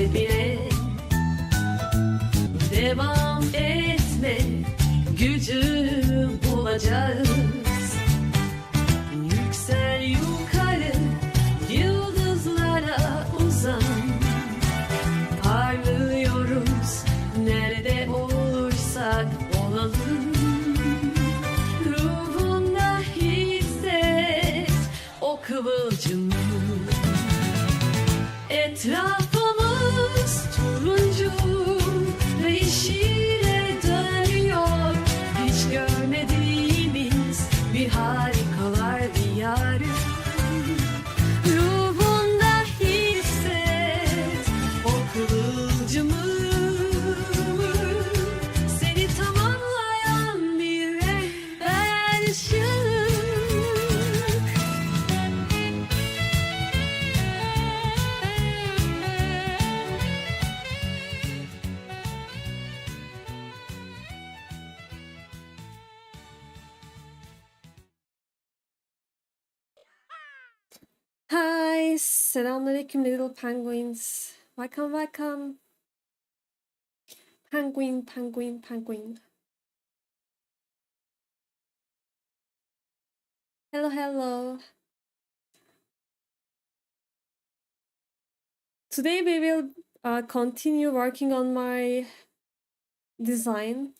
bile bile devam etme, gücü bulacağız. Yüksel yukarı, yıldızlara uzan. Parlıyoruz nerede olursak olalım. Ruhunda hisset o kıvılcımı. Etrafımız turuncu ve yeşile dönüyor. Hiç görmediğimiz bir harikalar diyarı. Ruhunda hisset o kıvılcımı. Seni tamamlayan bir rehber ışık. Hi, selamünaleyküm little penguins. Welcome, welcome. Penguin, penguin, penguin. Hello, hello. Today we will continue working on my design,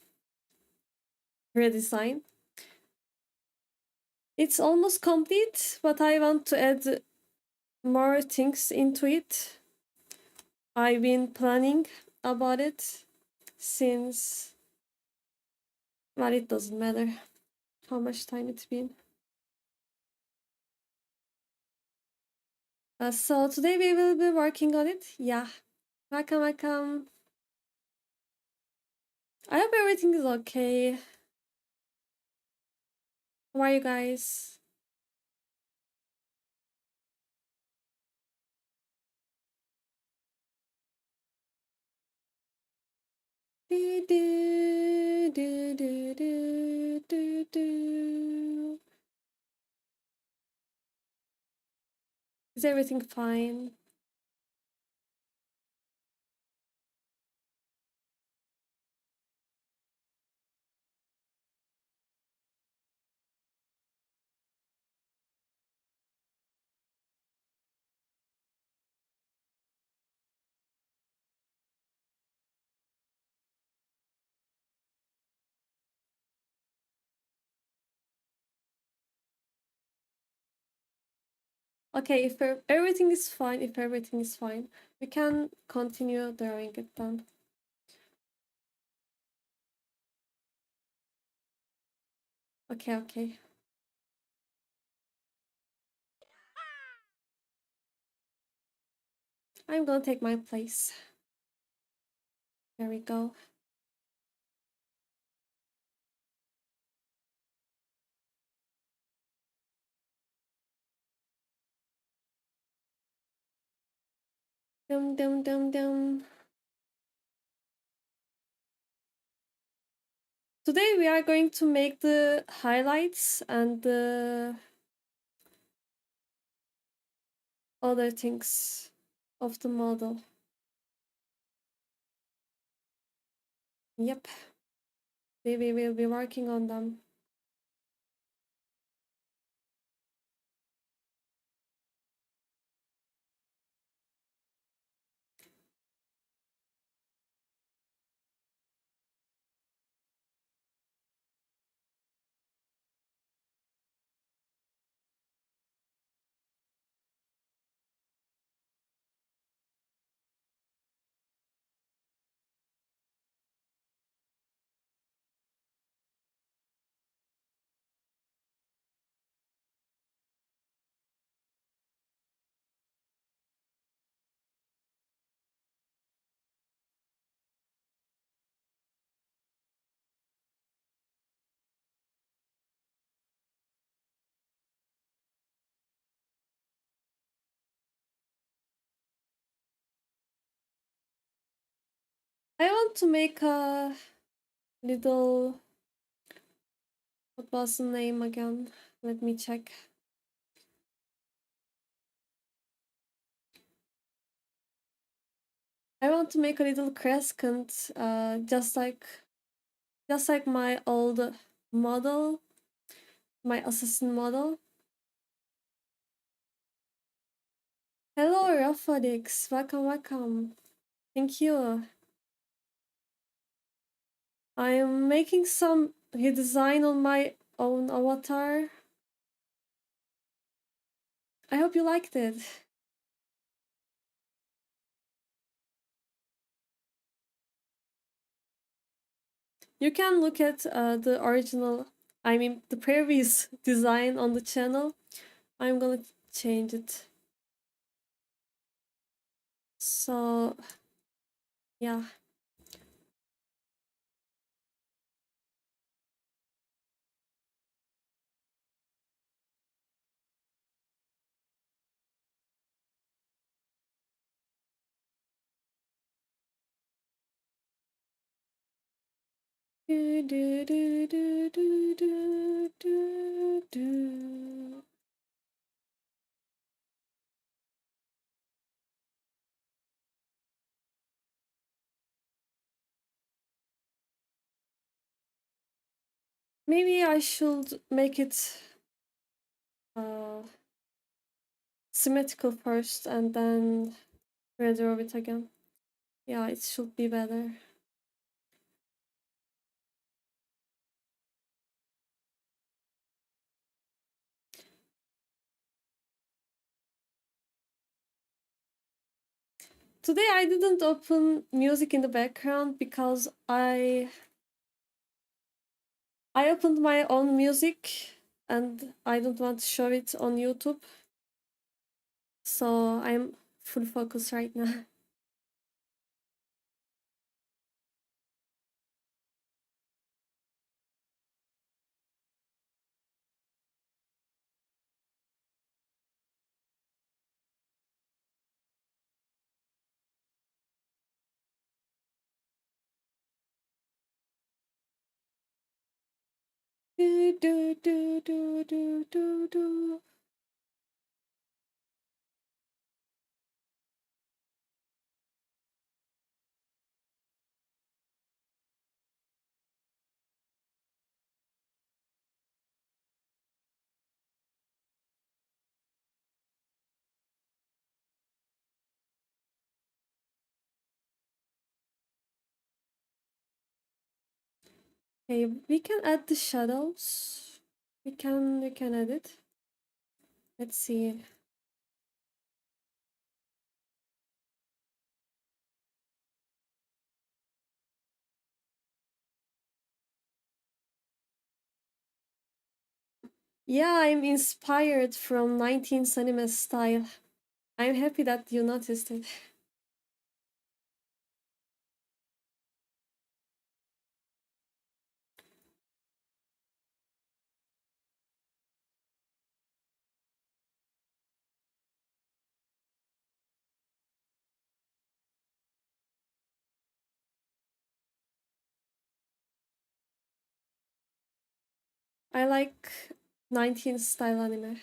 redesign. It's almost complete, but I want to add more things into it. I've been planning about it since, well, it doesn't matter how much time it's been. So today we will be working on it. Yeah, welcome, welcome. I hope everything is okay. How are you guys? Do, do, do, do, do, do, do. Is everything fine? Okay, if everything is fine, we can continue drawing it then. Okay, okay. I'm gonna take my place. There we go. Dum dum dum dum. Today we are going to make the highlights and the other things of the model. Yep. We will be working on them. I want to make a little, what was the name again? Let me check. want to make a little crescent, just like my old model, my assassin model. Hello, Rafadix. Welcome. Thank you. I'm making some redesign on my own avatar. I hope you liked it. You can look at the original, the previous design on the channel. I'm gonna change it. So, yeah. Do, do, do, do, do, do, do, do. Maybe I should make it symmetrical first and then redraw it again. Yeah, it should be better. Today I didn't open music in the background because I opened my own music and I don't want to show it on YouTube. So I'm full focus right now. Do, do, do, do, do, do, do. Okay, we can add the shadows. We can add it. Let's see. Yeah, I'm inspired from 19th anime style. I'm happy that you noticed it. I like 19th style anime.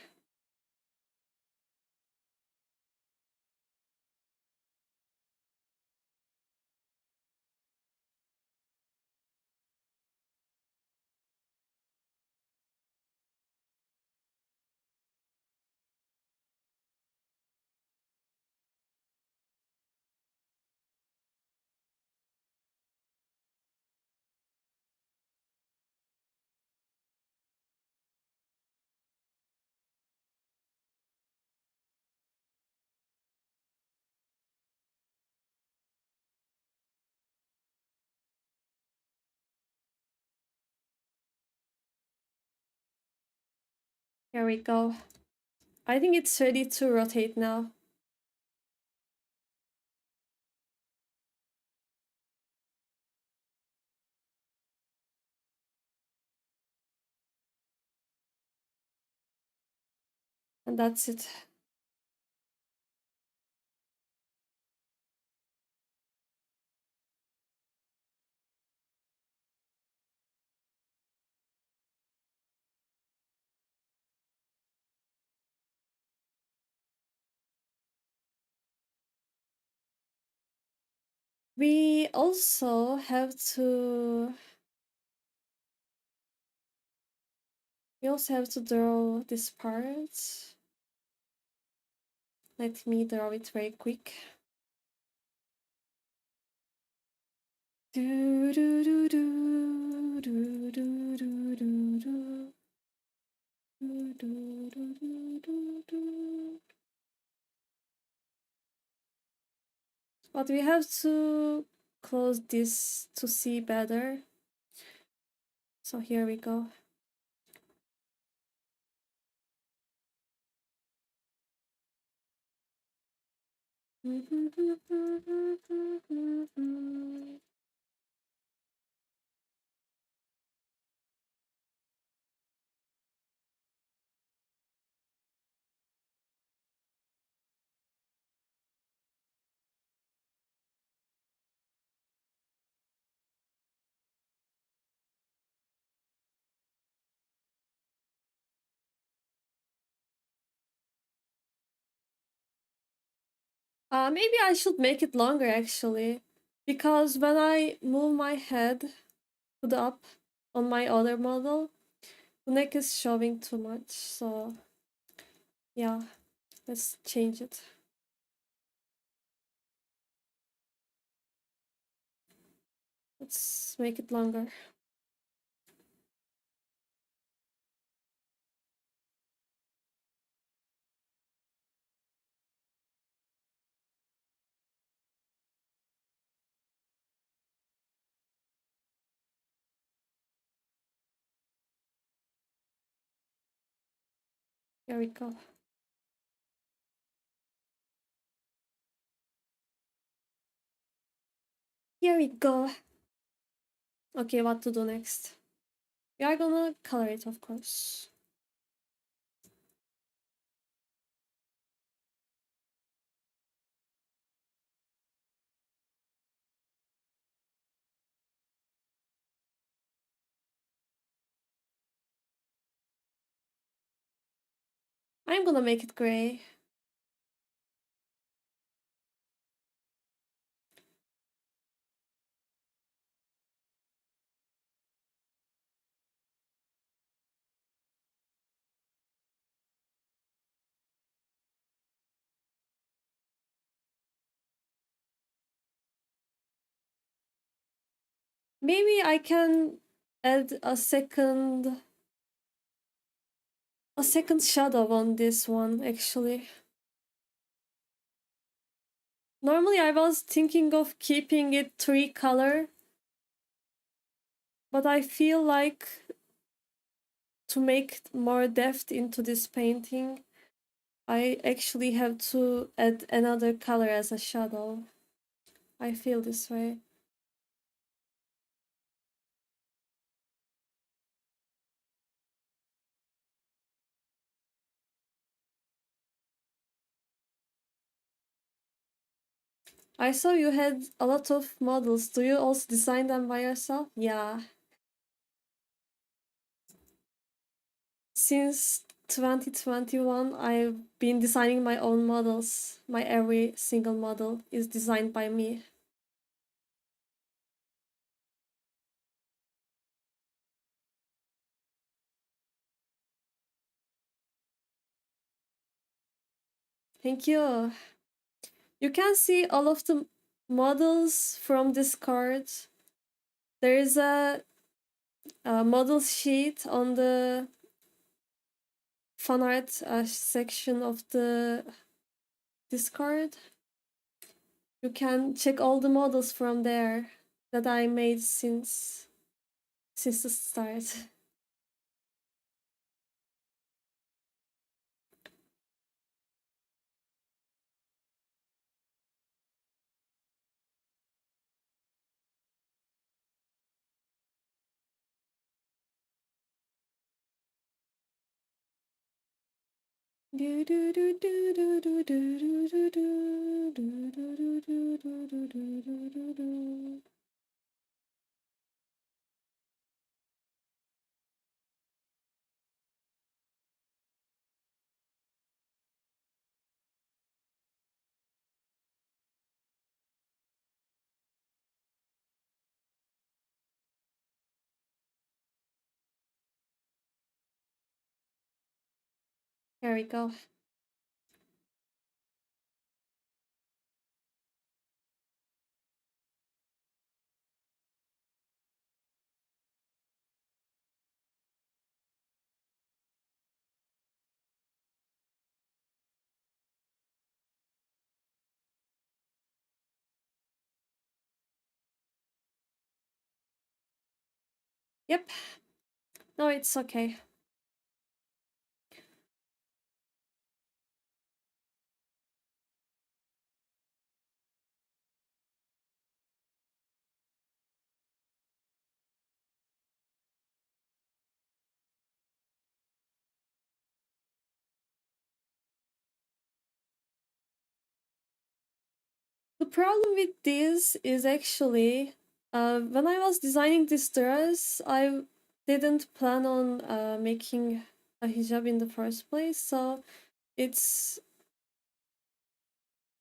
Here we go. I think it's ready to rotate now. And that's it. We also have to draw this part. Let me draw it very quick. Do do do do do do do do do. But we have to close this to see better. So here we go. Maybe I should make it longer actually, because when I move my head to the up on my other model, the neck is showing too much. So yeah, let's change it. Let's make it longer. Here we go. Here we go. Okay, what to do next? We are gonna color it, of course. I'm gonna make it gray. Maybe I can add a second shadow on this one actually. Normally I was thinking of keeping it 3-color, but I feel like to make more depth into this painting, I actually have to add another color as a shadow. I feel this way. I saw you had a lot of models. Do you also design them by yourself? Yeah. Since 2021, I've been designing my own models. My every single model is designed by me. Thank you. You can see all of the models from this card. There is a model sheet on the Fanart section of the Discord. You can check all the models from there that I made since the start. Do do do do do do do do do do do do do do do do do. Here we go. Yep. No, it's okay. The problem with this is actually when I was designing this dress, I didn't plan on making a hijab in the first place, so it's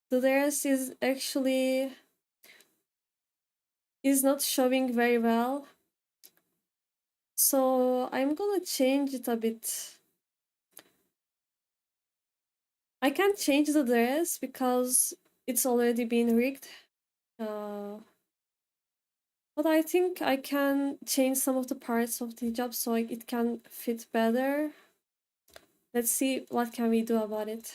the dress is actually is not showing very well. So I'm gonna change it a bit. I can't change the dress because it's already been rigged. But I think I can change some of the parts of the hijab so it can fit better. Let's see what can we do about it.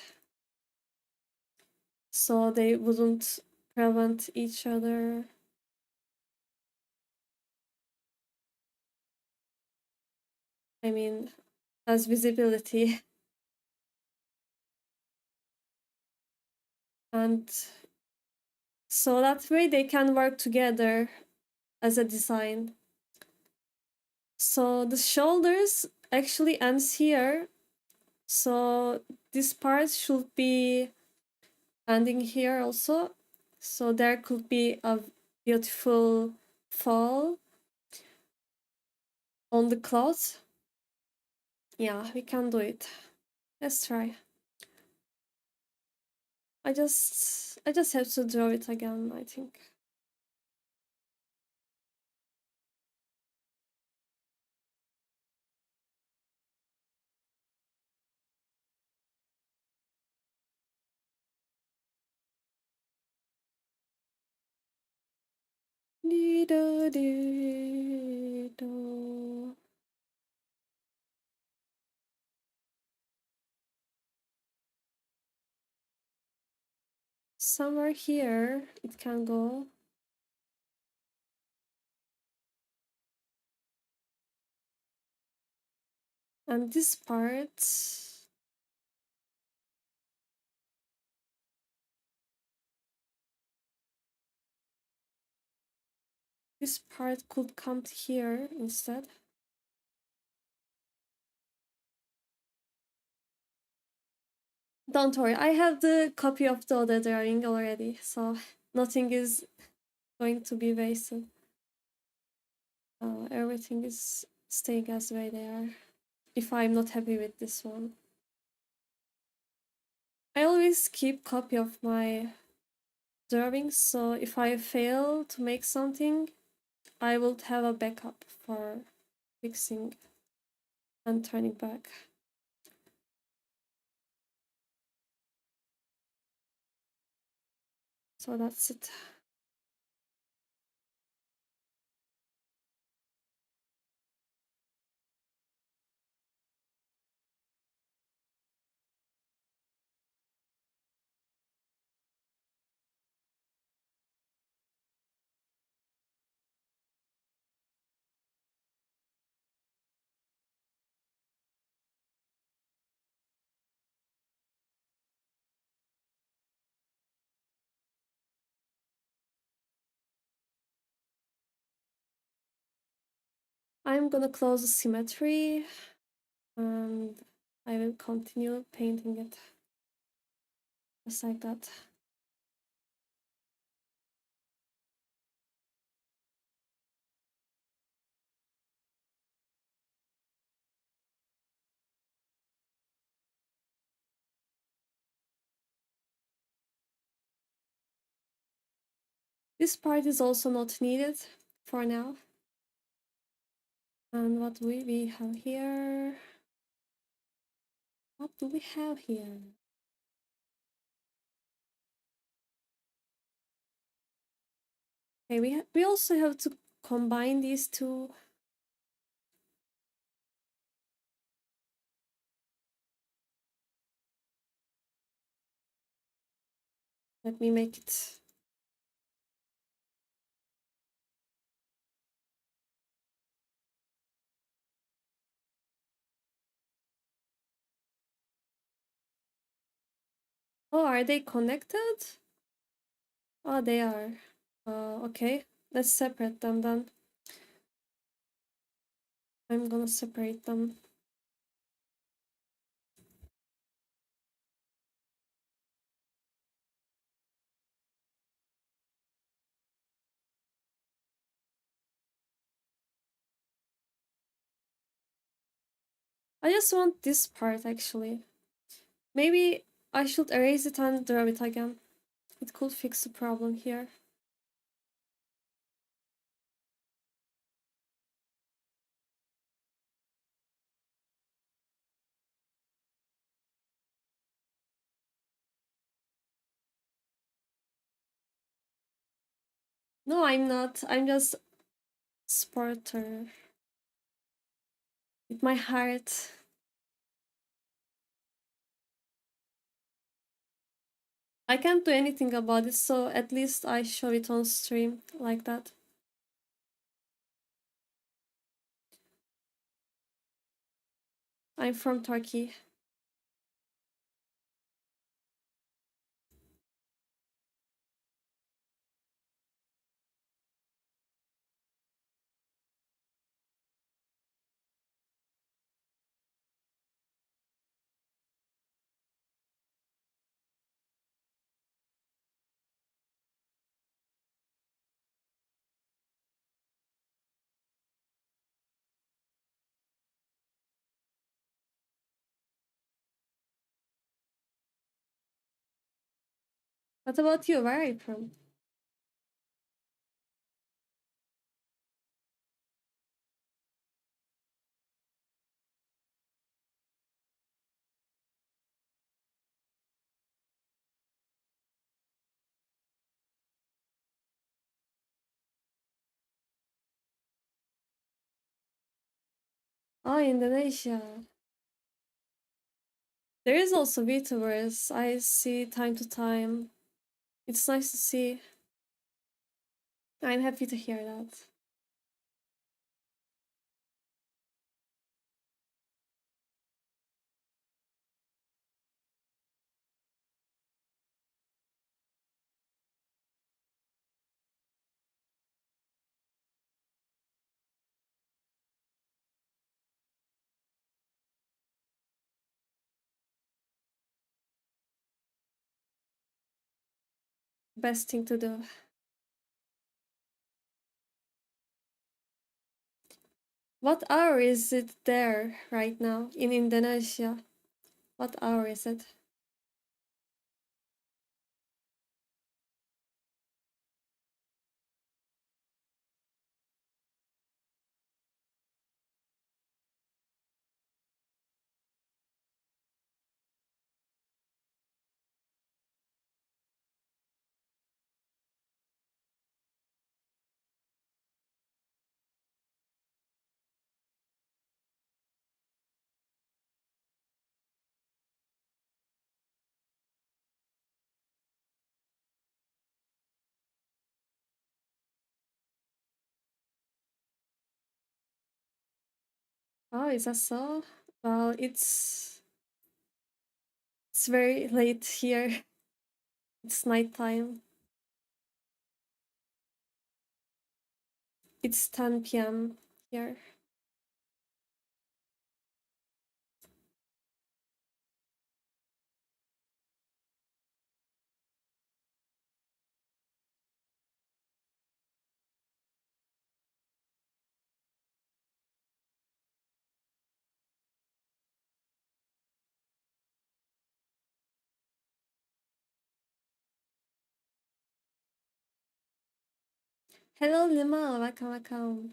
So they wouldn't prevent each other. I mean, as visibility. And so that way they can work together as a design. So the shoulders actually ends here. So this part should be ending here also. So there could be a beautiful fall on the cloth. Yeah, we can do it. Let's try. I just have to draw it again, I think. Somewhere here it can go. And this part, could come here instead. Don't worry, I have the copy of the other drawing already, so nothing is going to be wasted. Everything is staying as way they are. If I'm not happy with this one, I always keep copy of my drawings, so if I fail to make something, I will have a backup for fixing and turning back. So that's it. I'm gonna close the symmetry and I will continue painting it just like that. This part is also not needed for now. And what we have here, What do we have here? Okay, we also have to combine these two. Let me make it. Oh, are they connected? Oh, they are. Okay, let's separate them then. I'm gonna separate them. I just want this part actually. Maybe I should erase it and draw it again. It could fix the problem here. No, I'm not. I'm just sporter. With my heart. I can't do anything about it, so at least I show it on stream like that. I'm from Turkey. What about you? Where are you from? Oh, Indonesia. There is also Vtubers. I see time to time. It's nice to see. I'm happy to hear that. Best thing to do. What hour is it there right now in Indonesia? What hour is it? Oh, is that so? Well, it's very late here. It's nighttime. It's 10 p.m. here. Hello, Lima. Welcome, welcome.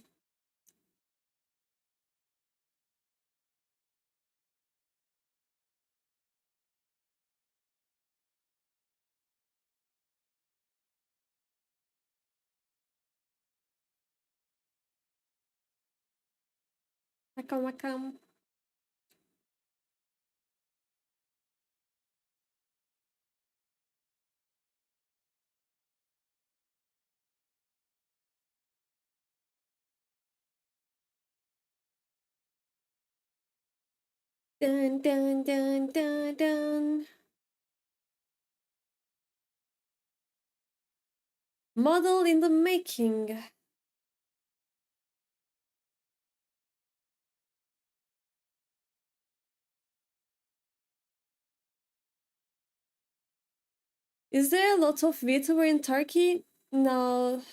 Makam makam. Dun dun dun dun dun. Model in the making. Is there a lot of Vtuber in Turkey? No.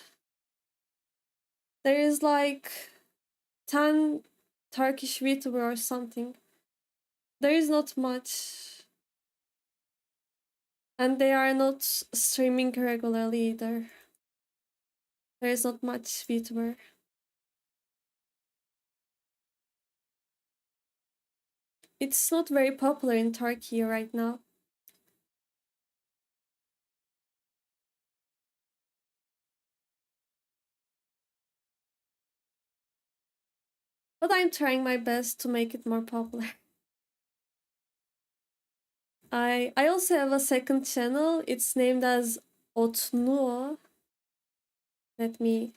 There is like 10 Turkish Vtuber or something. There is not much. And they are not streaming regularly either. There is not much Vtuber. It's not very popular in Turkey right now. But I'm trying my best to make it more popular. I also have a second channel. It's named as Vacnuo. Let me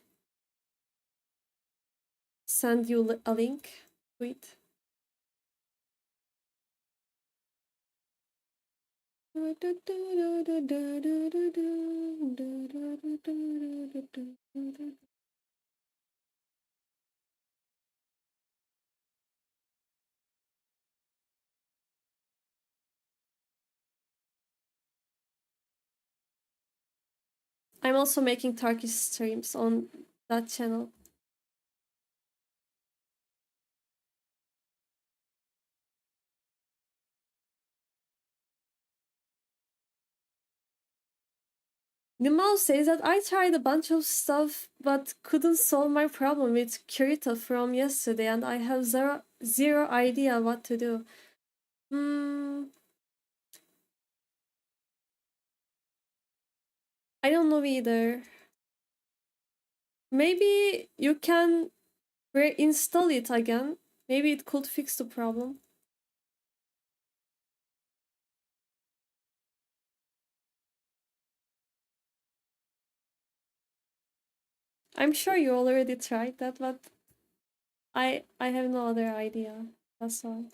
send you a link to it. I'm also making Turkish streams on that channel. Nimao says that I tried a bunch of stuff but couldn't solve my problem with Kirito from yesterday and I have zero idea what to do. I don't know either. Maybe you can reinstall it again. Maybe it could fix the problem. I'm sure you already tried that, but I have no other idea. That's all.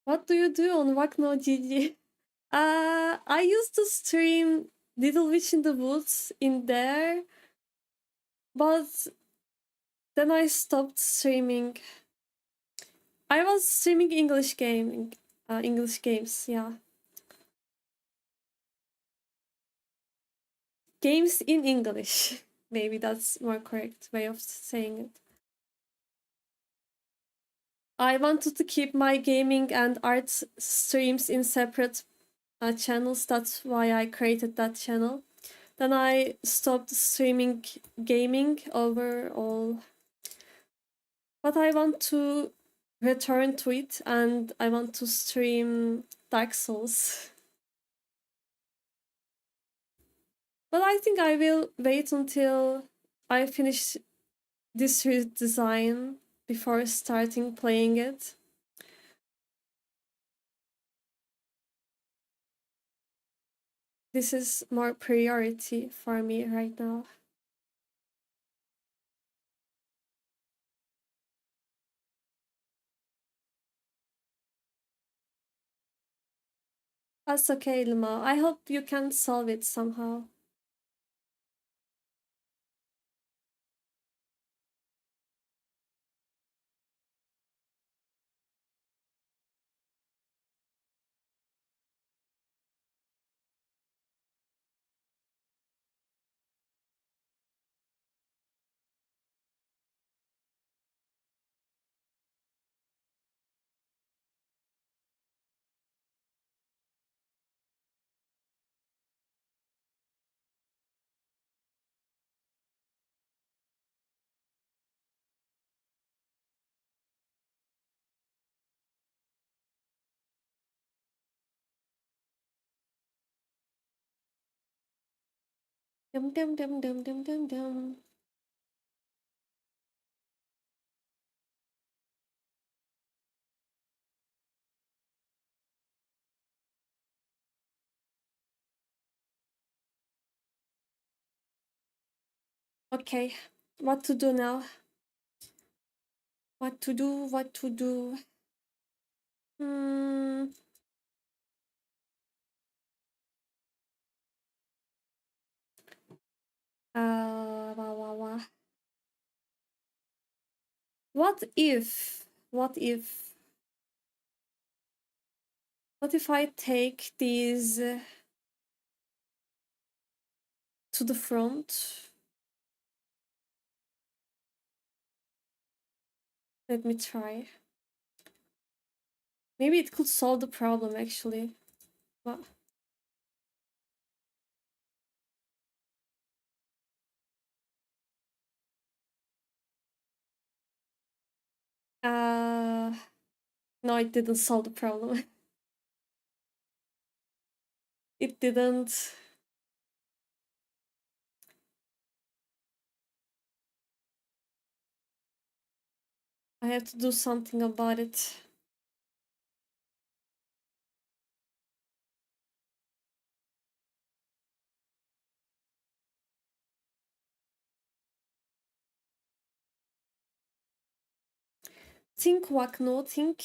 What do you do on Vacnuo GG? I used to stream Little Witch in the Woods in there, but then I stopped streaming. I was streaming English games, yeah. Games in English. Maybe that's more correct way of saying it. I wanted to keep my gaming and art streams in separate channels. That's why I created that channel. Then I stopped streaming gaming overall. But I want to return to it and I want to stream Dark Souls. But I think I will wait until I finish this redesign before starting playing it. This is more priority for me right now. That's okay, Luma. I hope you can solve it somehow. Dum dum dum dum dum dum dum. Okay, what to do now? What to do? What to do? Hmm. Wah, wah, wah. What if? What if? What if I take these to the front? Let me try. Maybe it could solve the problem actually. But no, it didn't solve the problem. It didn't. I have to do something about it. Think, Vacnuo, think.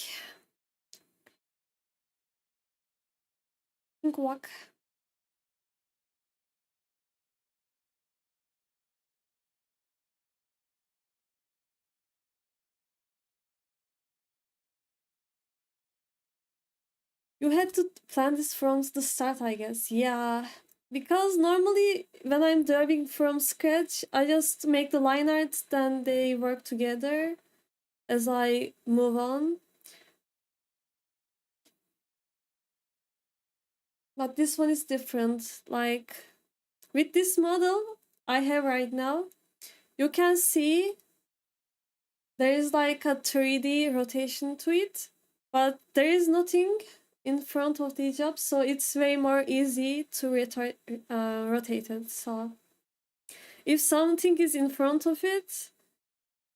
Think, Vac. You had to plan this from the start, I guess. Yeah. Because normally when I'm drawing from scratch, I just make the line art, then they work together as I move on. But this one is different. Like with this model I have right now, you can see there is like a 3D rotation to it, but there is nothing in front of the hijab, so it's way more easy to rotate it. So if something is in front of it,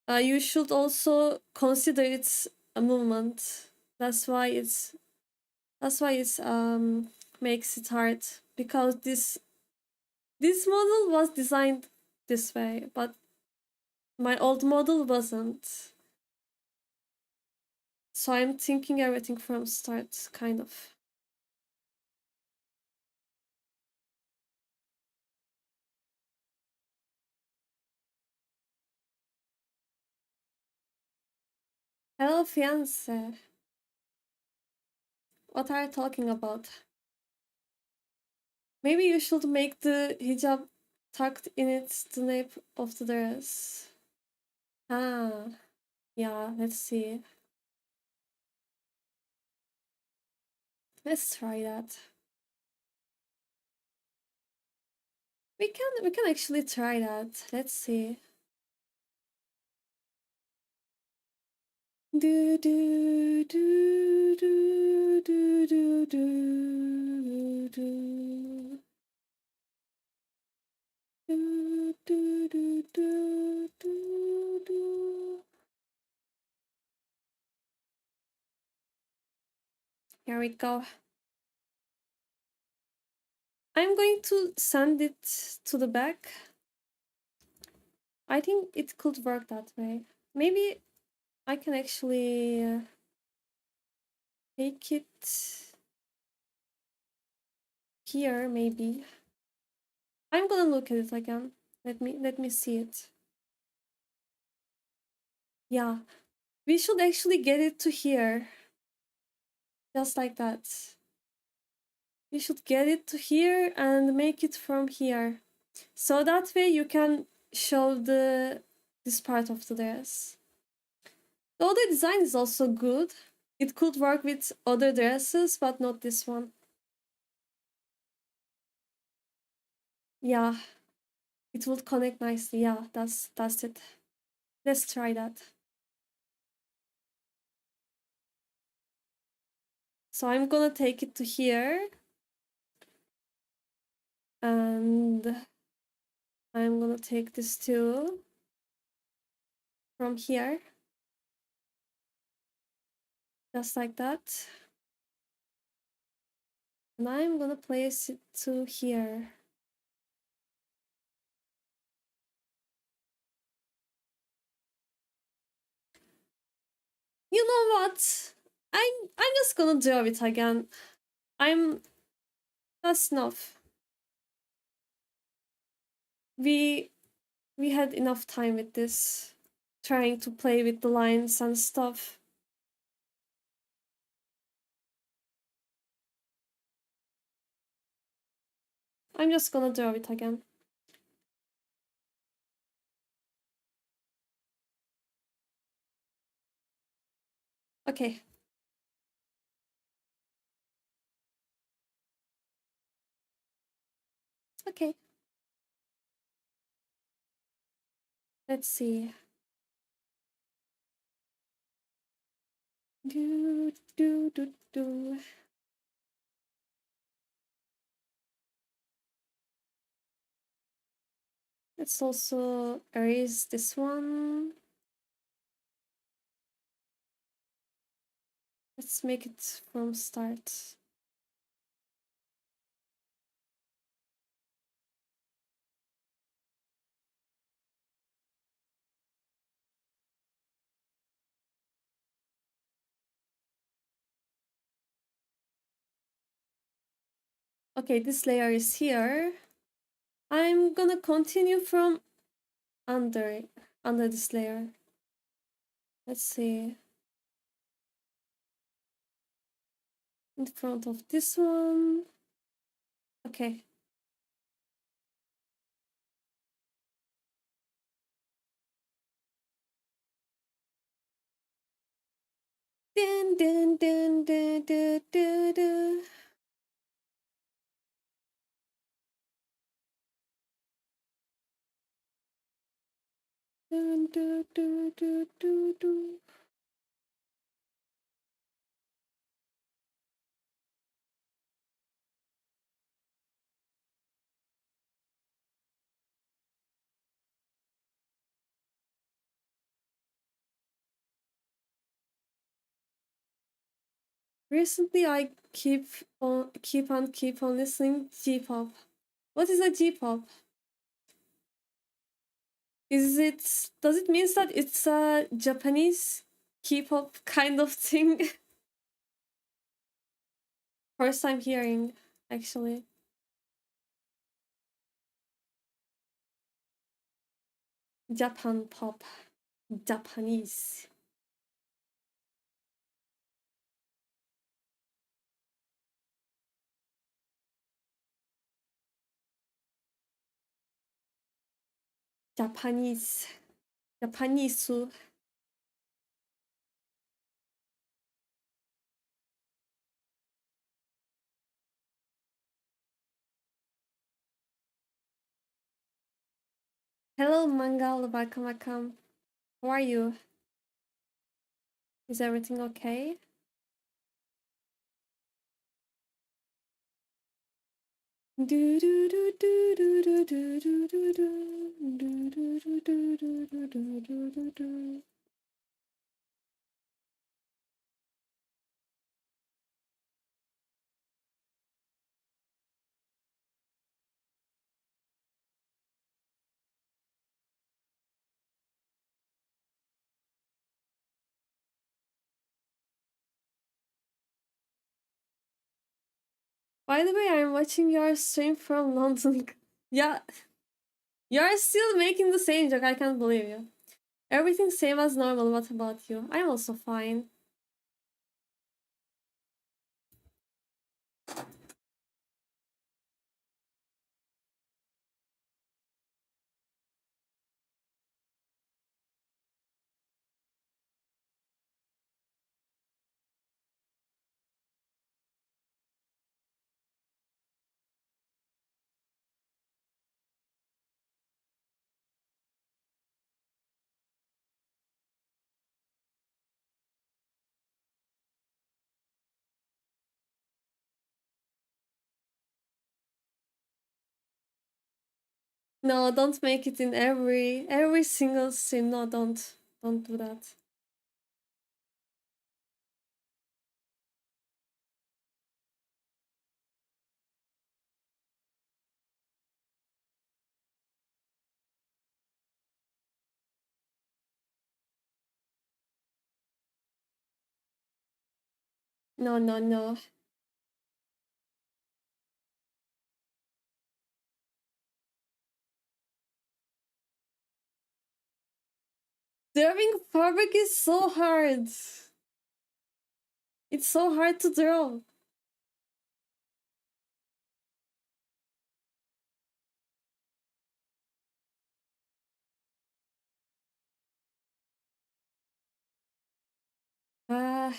you should also consider its a movement. That's why it's makes it hard, because this model was designed this way, but my old model wasn't. So I'm thinking everything from start, kind of. Hello, fiance. What are you talking about? Maybe you should make the hijab tucked in its the nape of the dress. Ah, yeah, let's see. Let's try that. We can actually try that. Let's see. Do do do do do do do do. Do, do, do, do, do, do. Here we go. I'm going to send it to the back. I think it could work that way. Maybe I can actually take it here, maybe. I'm gonna look at it again. Let me see it. Yeah. We should actually get it to here. Just like that. We should get it to here and make it from here. So that way you can show this part of the dress. The other design is also good. It could work with other dresses, but not this one. Yeah, it would connect nicely. Yeah, that's it. Let's try that. So I'm gonna take it to here. And I'm gonna take this too from here, just like that. And I'm gonna place it to here. You know what? I'm just gonna do it again. That's enough. We had enough time with this, trying to play with the lines and stuff. I'm just gonna draw it again. Okay. Okay. Let's see. Do do do do. Let's also erase this one. Let's make it from start. Okay, this layer is here. I'm gonna continue from under this layer. Let's see. In front of this one. Okay. Dun, dun, dun, dun, dun, dun, dun. Dun, dun, dun, dun, dun, dun. Recently, I keep on listening J-pop. What is a J-pop? Does it mean that it's a Japanese K-pop kind of thing? First time hearing, actually. Japan pop. Japanese. Japanese. Japanese. Hello, Mangal. Welcome. How are you? Is everything okay? Do do do do do do do do do do do do do do do do do do do. By the way, I'm watching your stream from London. Yeah, you're still making the same joke. I can't believe you. Everything same as normal. What about you? I'm also fine. No, don't make it in every single scene. No, don't do that. No, no, no. Drawing fabric is so hard. It's so hard to draw. Ah,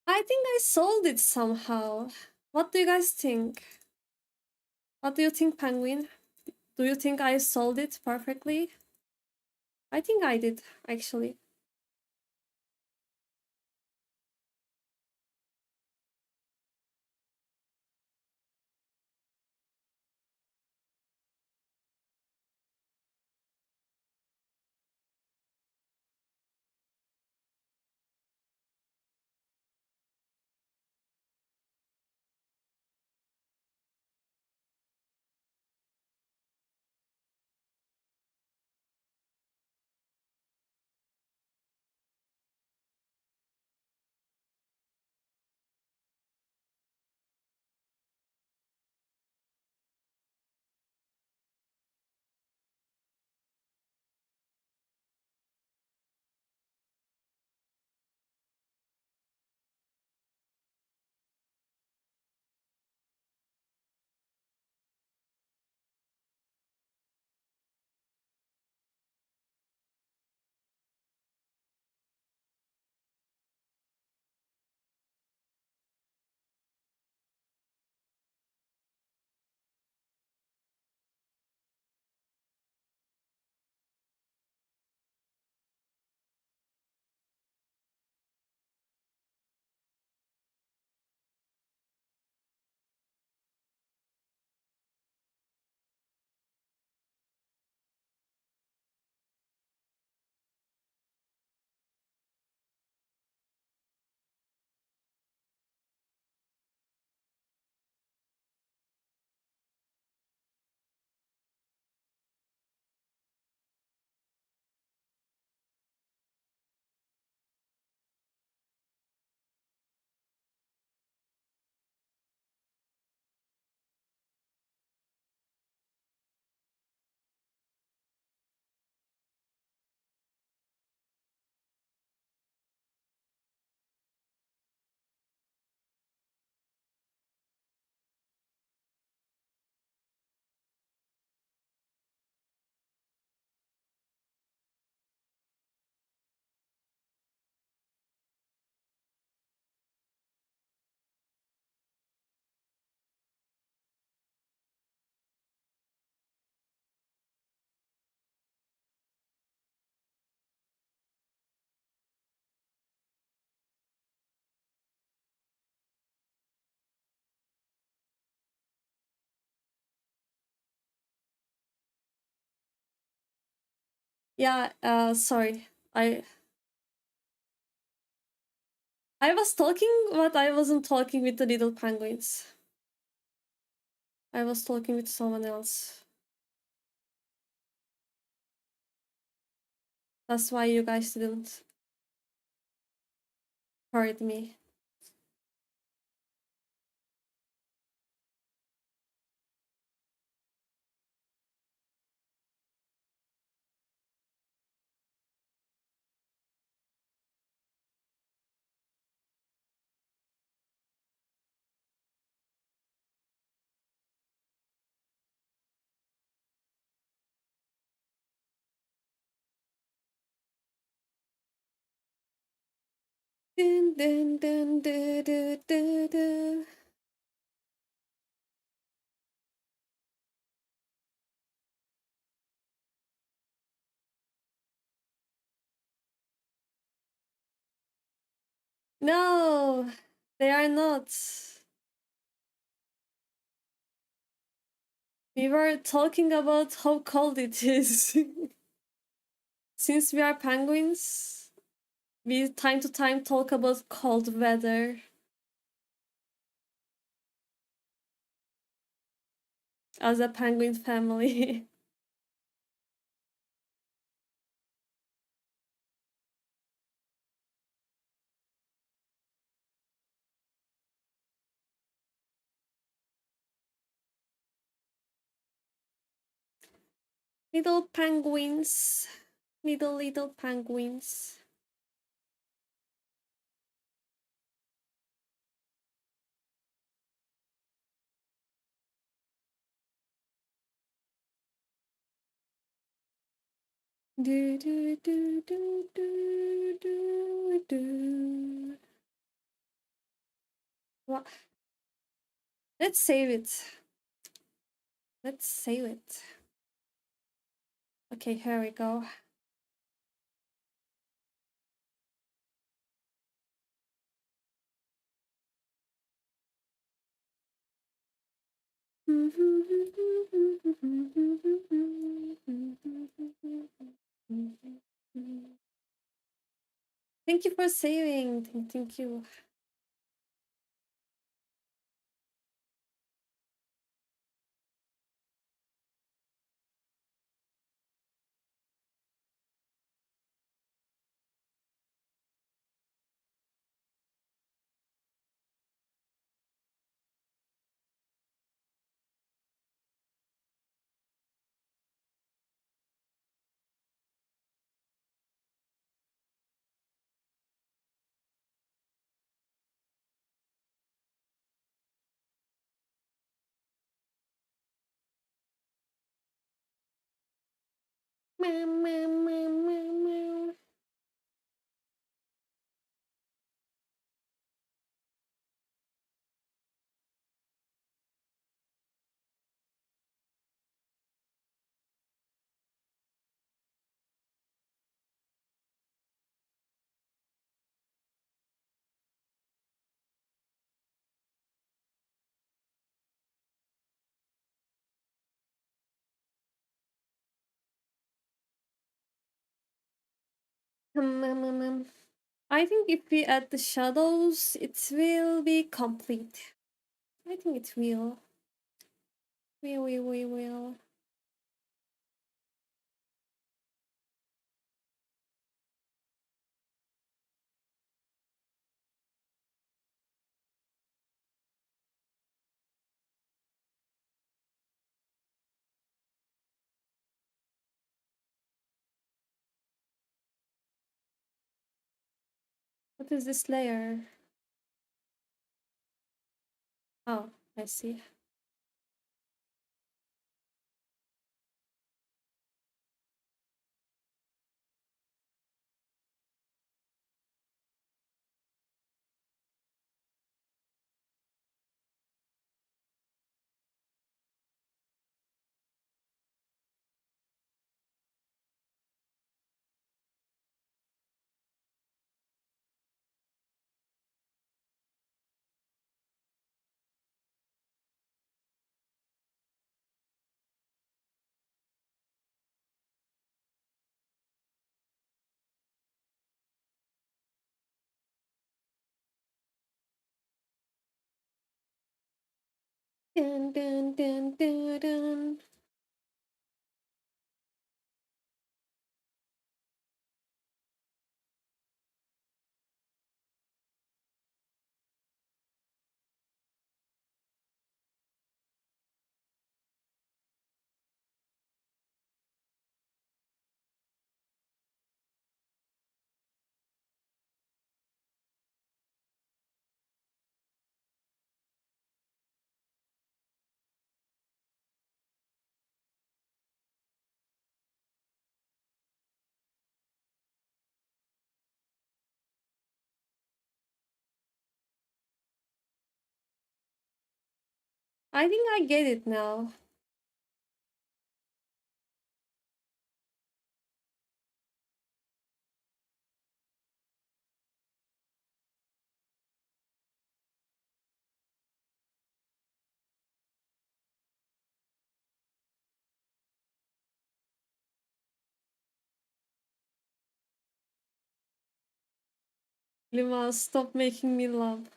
I think I sold it somehow. What do you guys think? What do you think, Penguin? Do you think I sold it perfectly? I think I did, actually. Yeah, sorry. I was talking, but I wasn't talking with the little penguins. I was talking with someone else. That's why you guys didn't heard me. Dun, dun, dun, dun, dun, dun, dun. No, they are not. We were talking about how cold it is. Since we are penguins, we time to time talk about cold weather as a penguin family. Little penguins. Little penguins. Do do do do do do do. What? Let's save it. Let's save it. Okay, here we go. Thank you for saving. Thank you. Meow, meow, meow, meow, meow. I think if we add the shadows, it will be complete. I think it will. We will. What is this layer? Oh, I see. Dun, dun, dun, dun, dun. I think I get it now. Lima, stop making me laugh.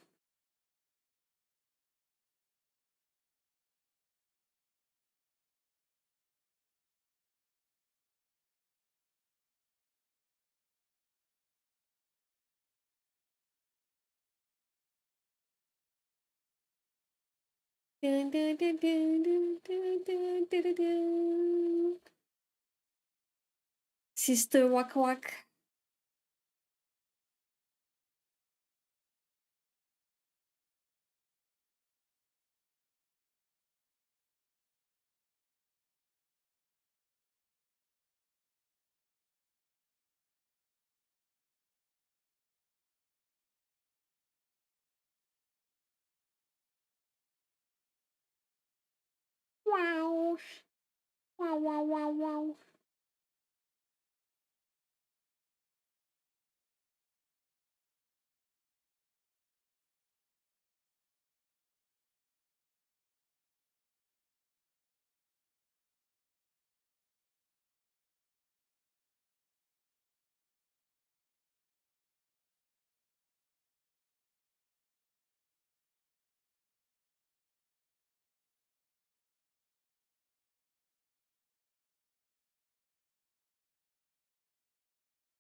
Sister Wak Wak. Wow. Wow, wow, wow, wow.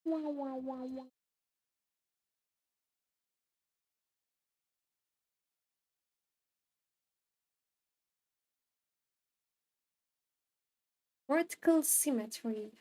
Wow, wow, wow, wow. Vertical symmetry.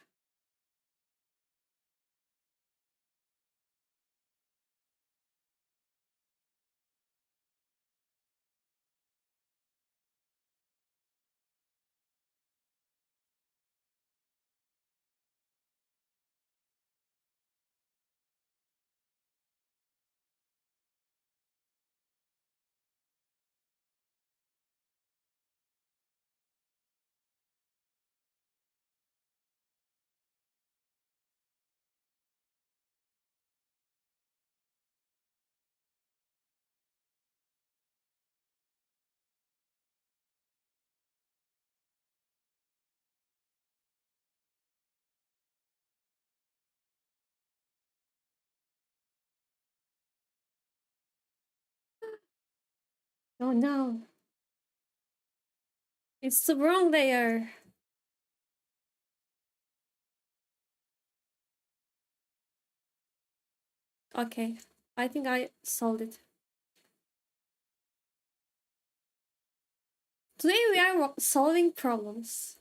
Oh no. It's the wrong layer. Okay. I think I solved it. Today we are solving problems.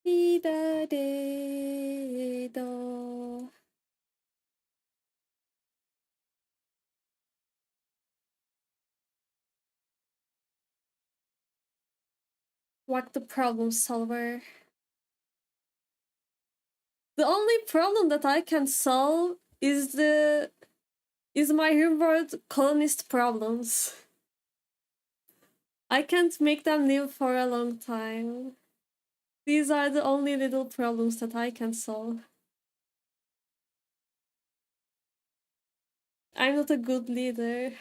Do. What the problem solver? The only problem that I can solve is my Humboldt colonist problems. I can't make them live for a long time. These are the only little problems that I can solve. I'm not a good leader.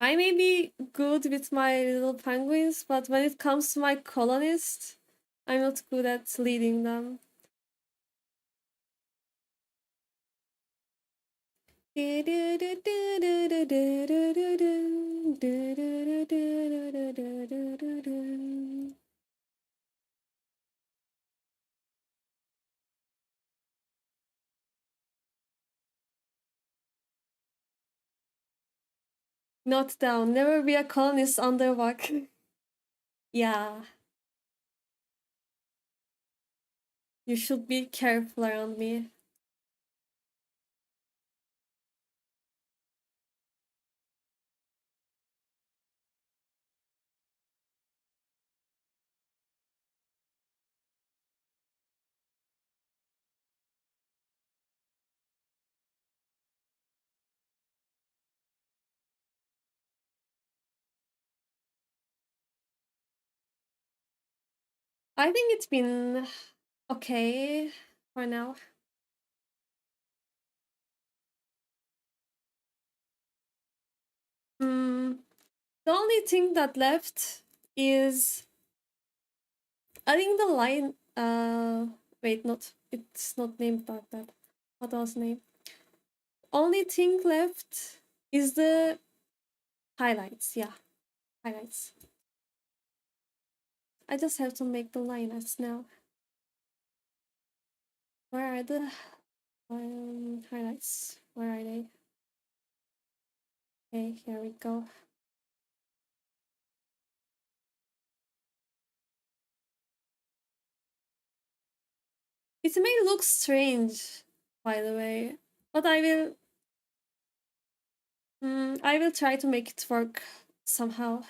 I may be good with my little penguins, but when it comes to my colonists, I'm not good at leading them. Note down, never be a colonist under vac. Yeah. You should be careful around me. I think it's been okay for now. The only thing that left is adding the line. Wait, not it's not named like that. What was the name? Only thing left is the highlights. Yeah, highlights. I just have to make the highlights now. Where are the highlights? Where are they? Okay, here we go. It may look strange, by the way, but I will try to make it work somehow.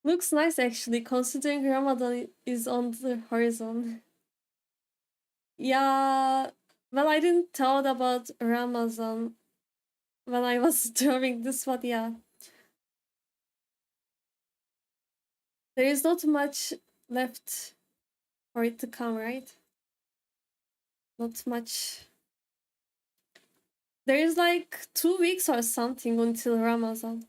Looks nice actually, considering Ramadan is on the horizon. Yeah, well, I didn't thought about Ramadan when I was drawing this, but yeah. There is not much left for it to come, right? Not much. There is like 2 weeks or something until Ramadan.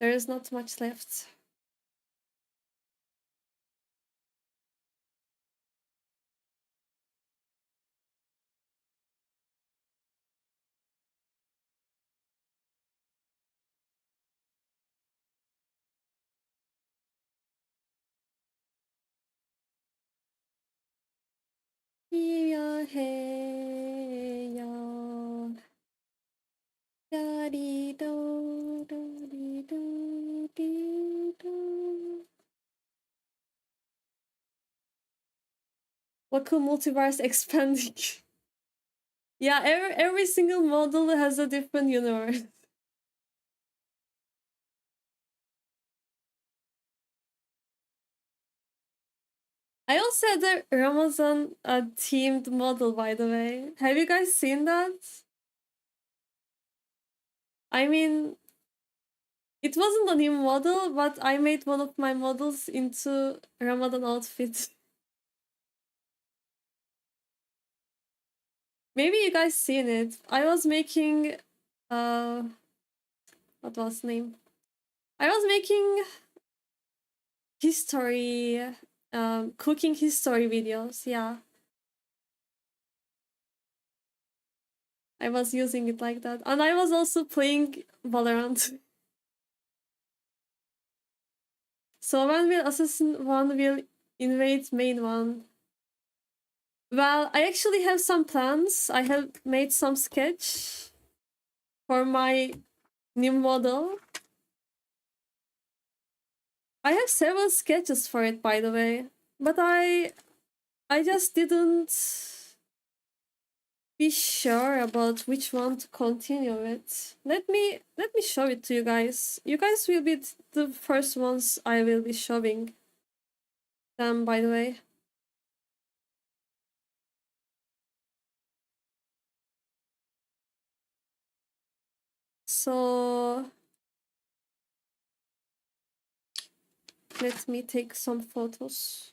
There is not much left. Yeah, hey, yeah. Da-dee-do, do-dee-do, dee-do. Local multiverse expanding. Yeah, every single model has a different universe. I also had a Ramazan themed model, by the way. Have you guys seen that? I mean, it wasn't a new model, but I made one of my models into Ramadan outfit. Maybe you guys seen it. I was making what was the name? I was making history cooking history videos, yeah. I was using it like that. And I was also playing Valorant. So one will assassin, one will invade main one. Well, I actually have some plans. I have made some sketch for my new model. I have several sketches for it, by the way, but I just didn't be sure about which one to continue with. Let me show it to you guys. You guys will be the first ones I will be showing them, by the way. So let me take some photos.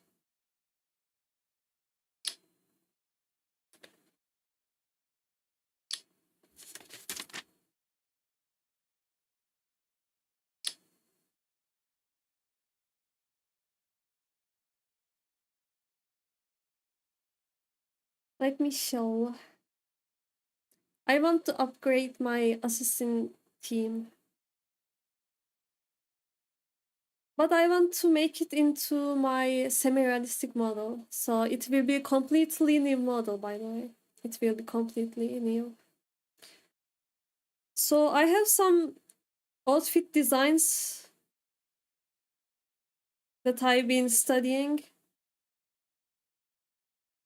Let me show. I want to upgrade my assassin team. But I want to make it into my semi-realistic model. So it will be a completely new model, by the way. It will be completely new. So I have some outfit designs that I've been studying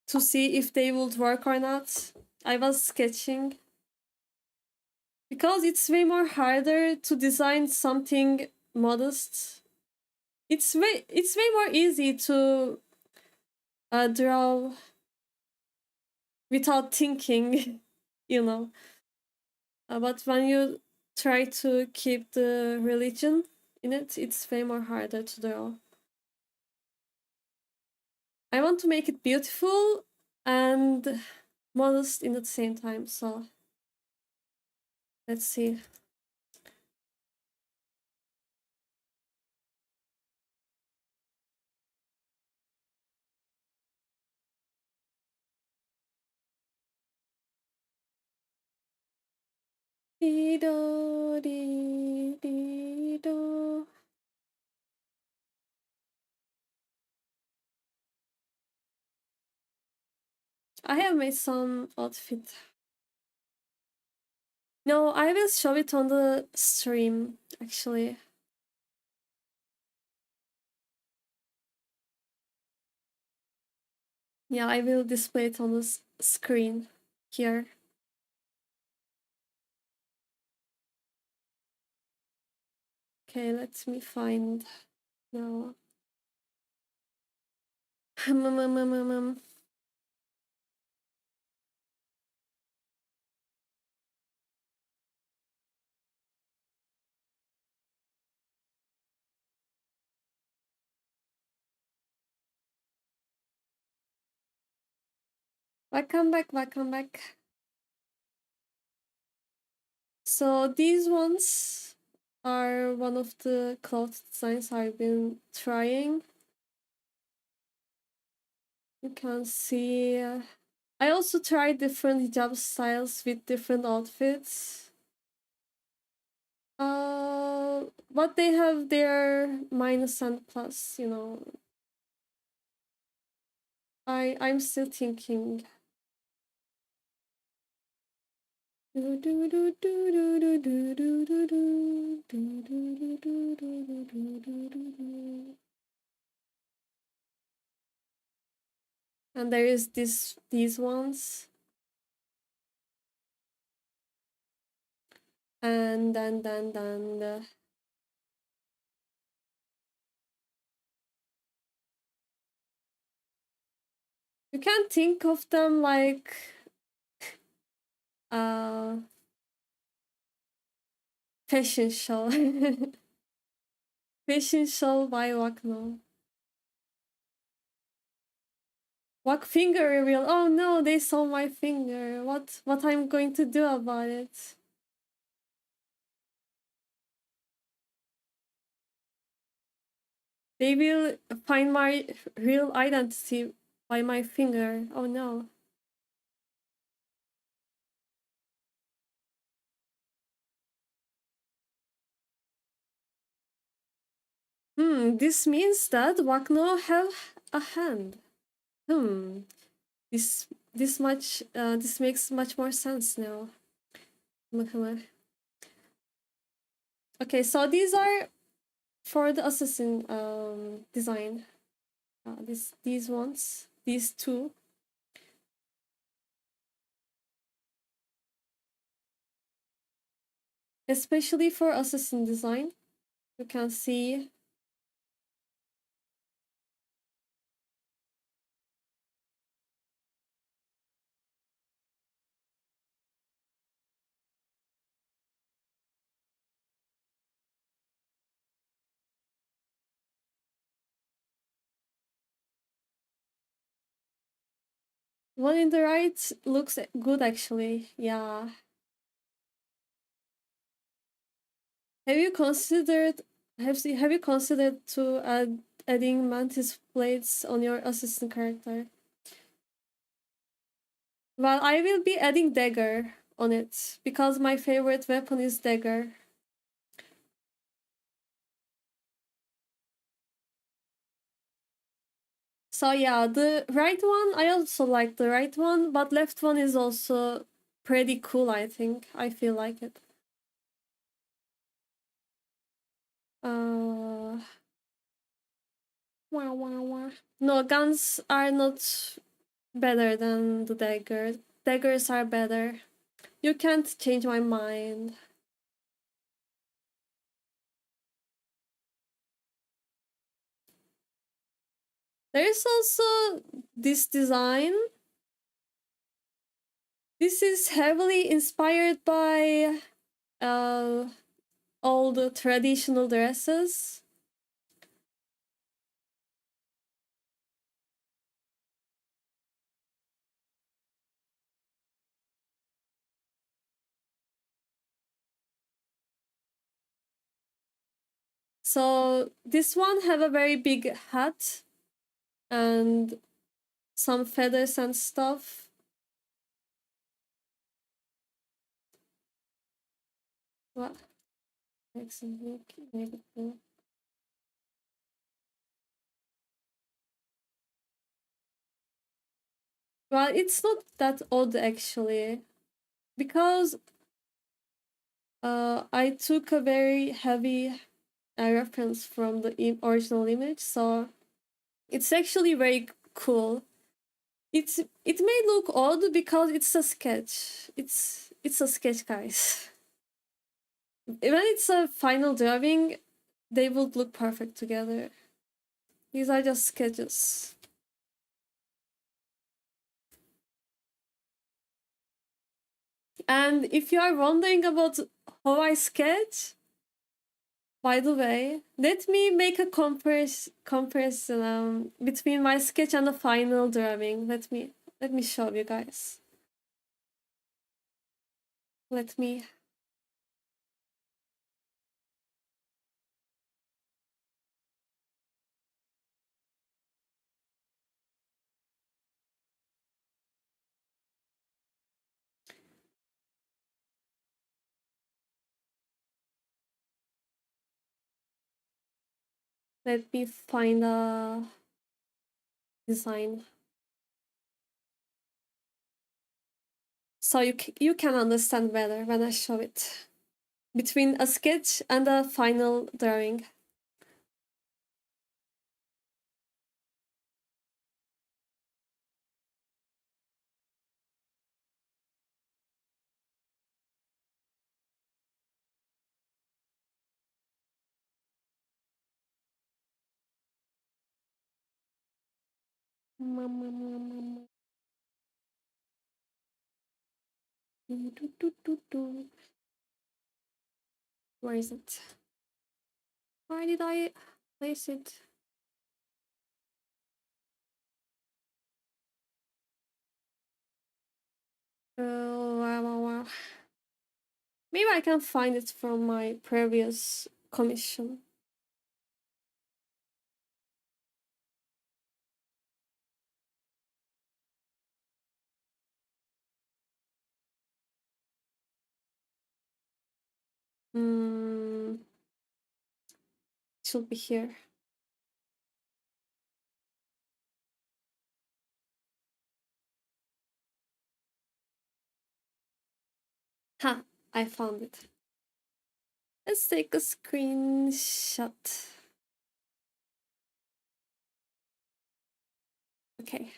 to see if they would work or not. I was sketching. Because it's way more harder to design something modest. It's way more easy to draw without thinking, you know. But when you try to keep the religion in it, it's way more harder to draw. I want to make it beautiful and modest in the same time, so let's see. Dee-do, dee-do. I have made some outfit. No, I will show it on the stream, actually. Yeah, I will display it on the screen here. Okay, let me find now. Welcome back, welcome back. So these ones are one of the cloth designs I've been trying. You can see. I also tried different hijab styles with different outfits. But they have their minus and plus, you know. I'm still thinking. And there is these ones. And then you can think of them like fashion show. Fashion show by Vacnuo. What finger reveal? Oh no, they saw my finger. What I'm going to do about it? They will find my real identity by my finger. Oh no. This means that Vacno have a hand. This this makes much more sense now. Okay, so these are for the assassin design. These ones, these two. Especially for assassin design, you can see one in the right looks good actually. Yeah. Have you considered to adding mantis plates on your assistant character? Well, I will be adding dagger on it because my favorite weapon is dagger. So yeah, the right one, I also like the right one, but left one is also pretty cool, I think. I feel like it. Uh, wah, wah, wah. No, guns are not better than the dagger. Daggers are better. You can't change my mind. There is also this design. This is heavily inspired by all the traditional dresses. So this one have a very big hat and some feathers and stuff. What? Well, it's not that odd actually, because I took a very heavy reference from the original image, so it's actually very cool. It may look odd because it's a sketch. It's a sketch, guys. When it's a final drawing, they would look perfect together. These are just sketches. And if you are wondering about how I sketch, by the way, let me make a comparison between my sketch and the final drawing. Let me show you guys. Let me. Let me find a design. So you can understand better when I show it. Between a sketch and a final drawing. Where is it? Why did I place it? Wow. Maybe I can find it from my previous commission. It should be here. Ha! I found it. Let's take a screenshot. Okay.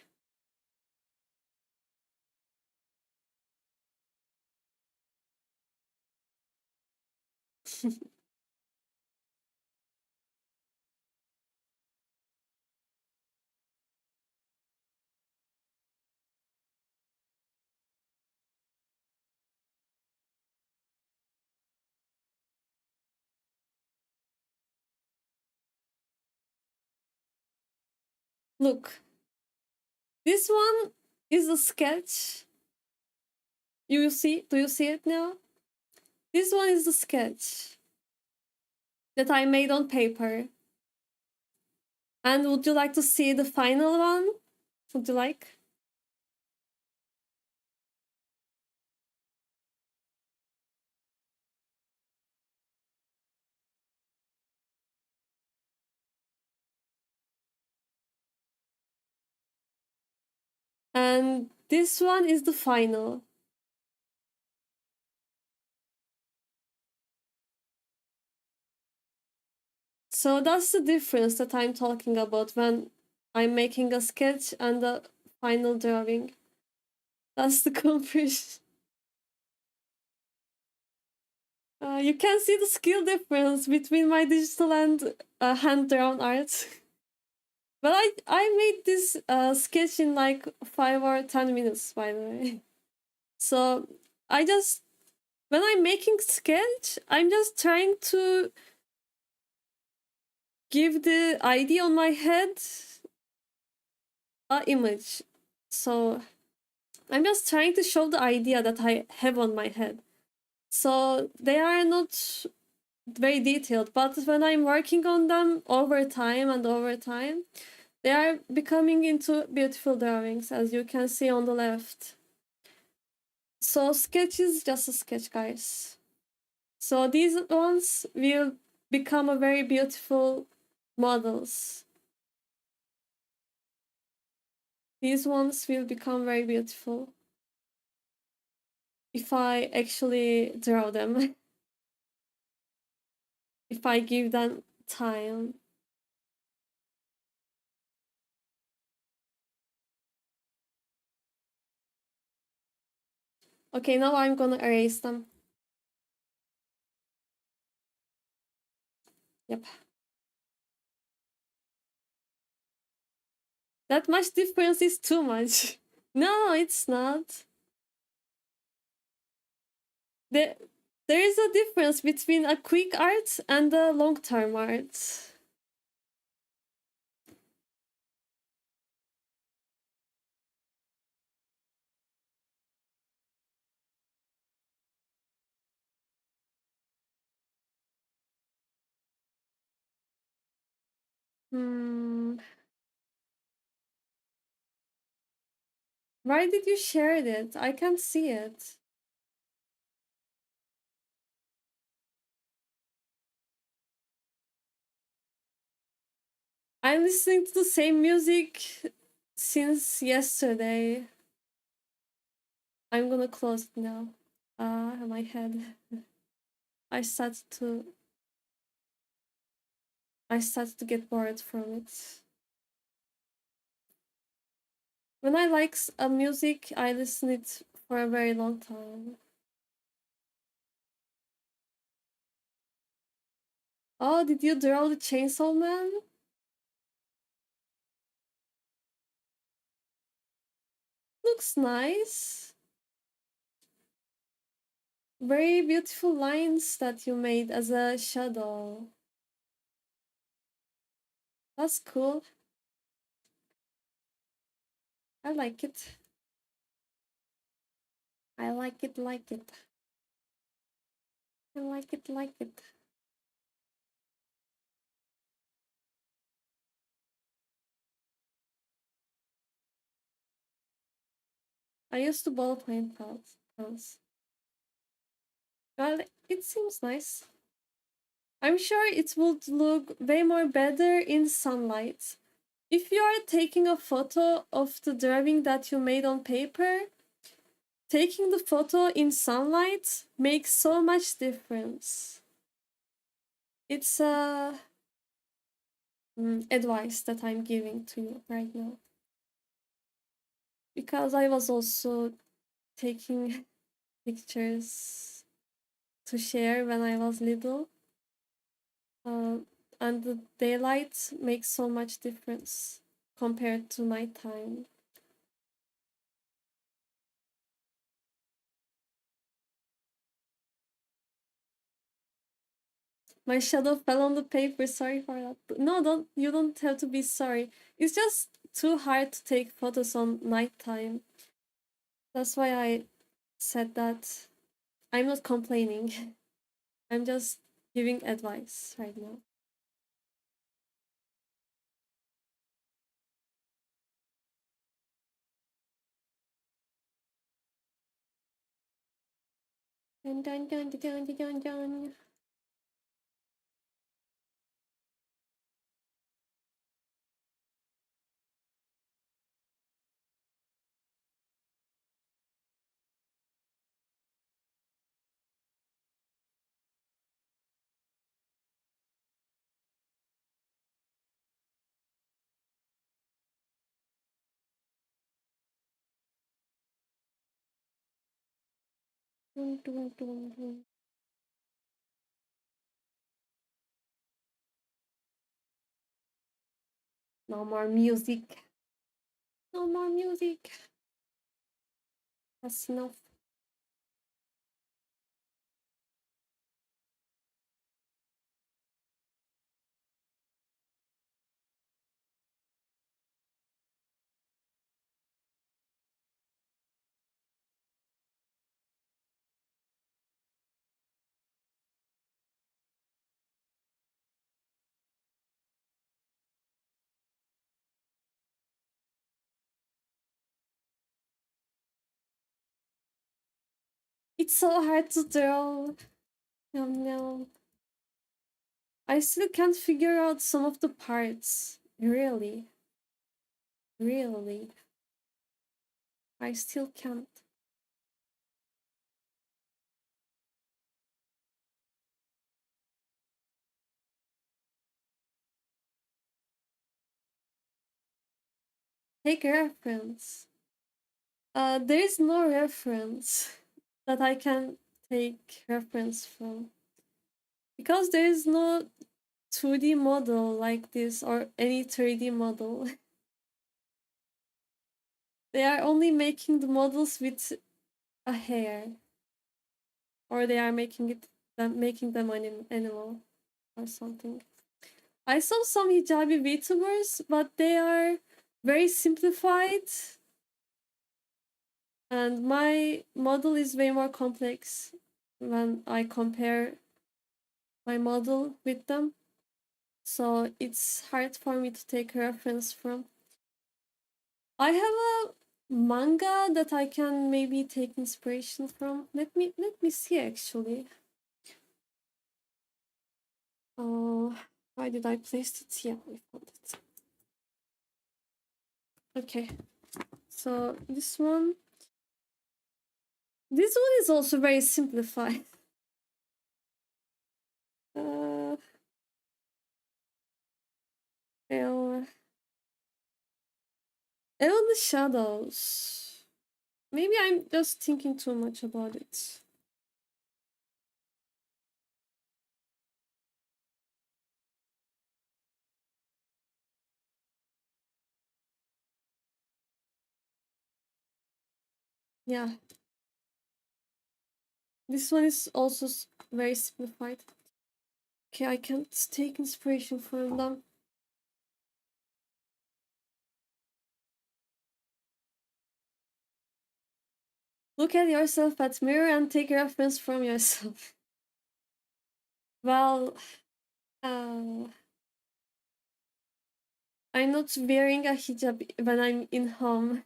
Look. This one is a sketch. You see? Do you see it now? This one is a sketch that I made on paper. And would you like to see the final one? Would you like? And this one is the final. So that's the difference that I'm talking about when I'm making a sketch and a final drawing. That's the comparison. You can see the skill difference between my digital and hand-drawn art. But I made this sketch in like 5 or 10 minutes, by the way. So I just, when I'm making sketch, I'm just trying to give the idea on my head a image. So I'm just trying to show the idea that I have on my head. So they are not very detailed, but when I'm working on them over time and over time, they are becoming into beautiful drawings, as you can see on the left. So sketch is just a sketch, guys. So these ones will become a very beautiful models. These ones will become very beautiful if I actually draw them. If I give them time. Okay, now I'm gonna erase them. Yep. That much difference is too much. No, it's not. There is a difference between a quick art and a long-term art. Hmm. Why did you share it? I can't see it. I'm listening to the same music since yesterday. I'm gonna close it now. My head. I started to get bored from it. When I like a music, I listen it for a very long time. Oh, did you draw the Chainsaw Man? Looks nice. Very beautiful lines that you made as a shadow. That's cool. I like it. I like it, like it. I like it, like it. I used to ballpoint pens. Well, it seems nice. I'm sure it would look way more better in sunlight. If you are taking a photo of the drawing that you made on paper, taking the photo in sunlight makes so much difference. It's a advice that I'm giving to you right now. Because I was also taking pictures to share when I was little. And the daylight makes so much difference compared to nighttime. My shadow fell on the paper. Sorry for that. No, don't. You don't have to be sorry. It's just too hard to take photos on nighttime. That's why I said that. I'm not complaining. I'm just giving advice right now. Dun, dun, dun, dun, dun, dun, dun. Dun, dun, dun, dun. No more music. No more music. That's enough. It's so hard to draw. Yum, yum. I still can't figure out some of the parts. Really. Really. I still can't. Take a reference. There is no reference that I can take reference from. Because there is no 2D model like this or any 3D model. They are only making the models with a hair. Or they are making them animal or something. I saw some hijabi VTubers, but they are very simplified. And my model is way more complex when I compare my model with them. So it's hard for me to take a reference from. I have a manga that I can maybe take inspiration from. Let me see actually. Why did I place it? Yeah, we found it. Okay. So this one is also very simplified. Uh L L the shadows. Maybe I'm just thinking too much about it. Yeah. This one is also very simplified. Okay, I can't take inspiration from them. Look at yourself at mirror and take a reference from yourself. Well, uh, I'm not wearing a hijab when I'm in home.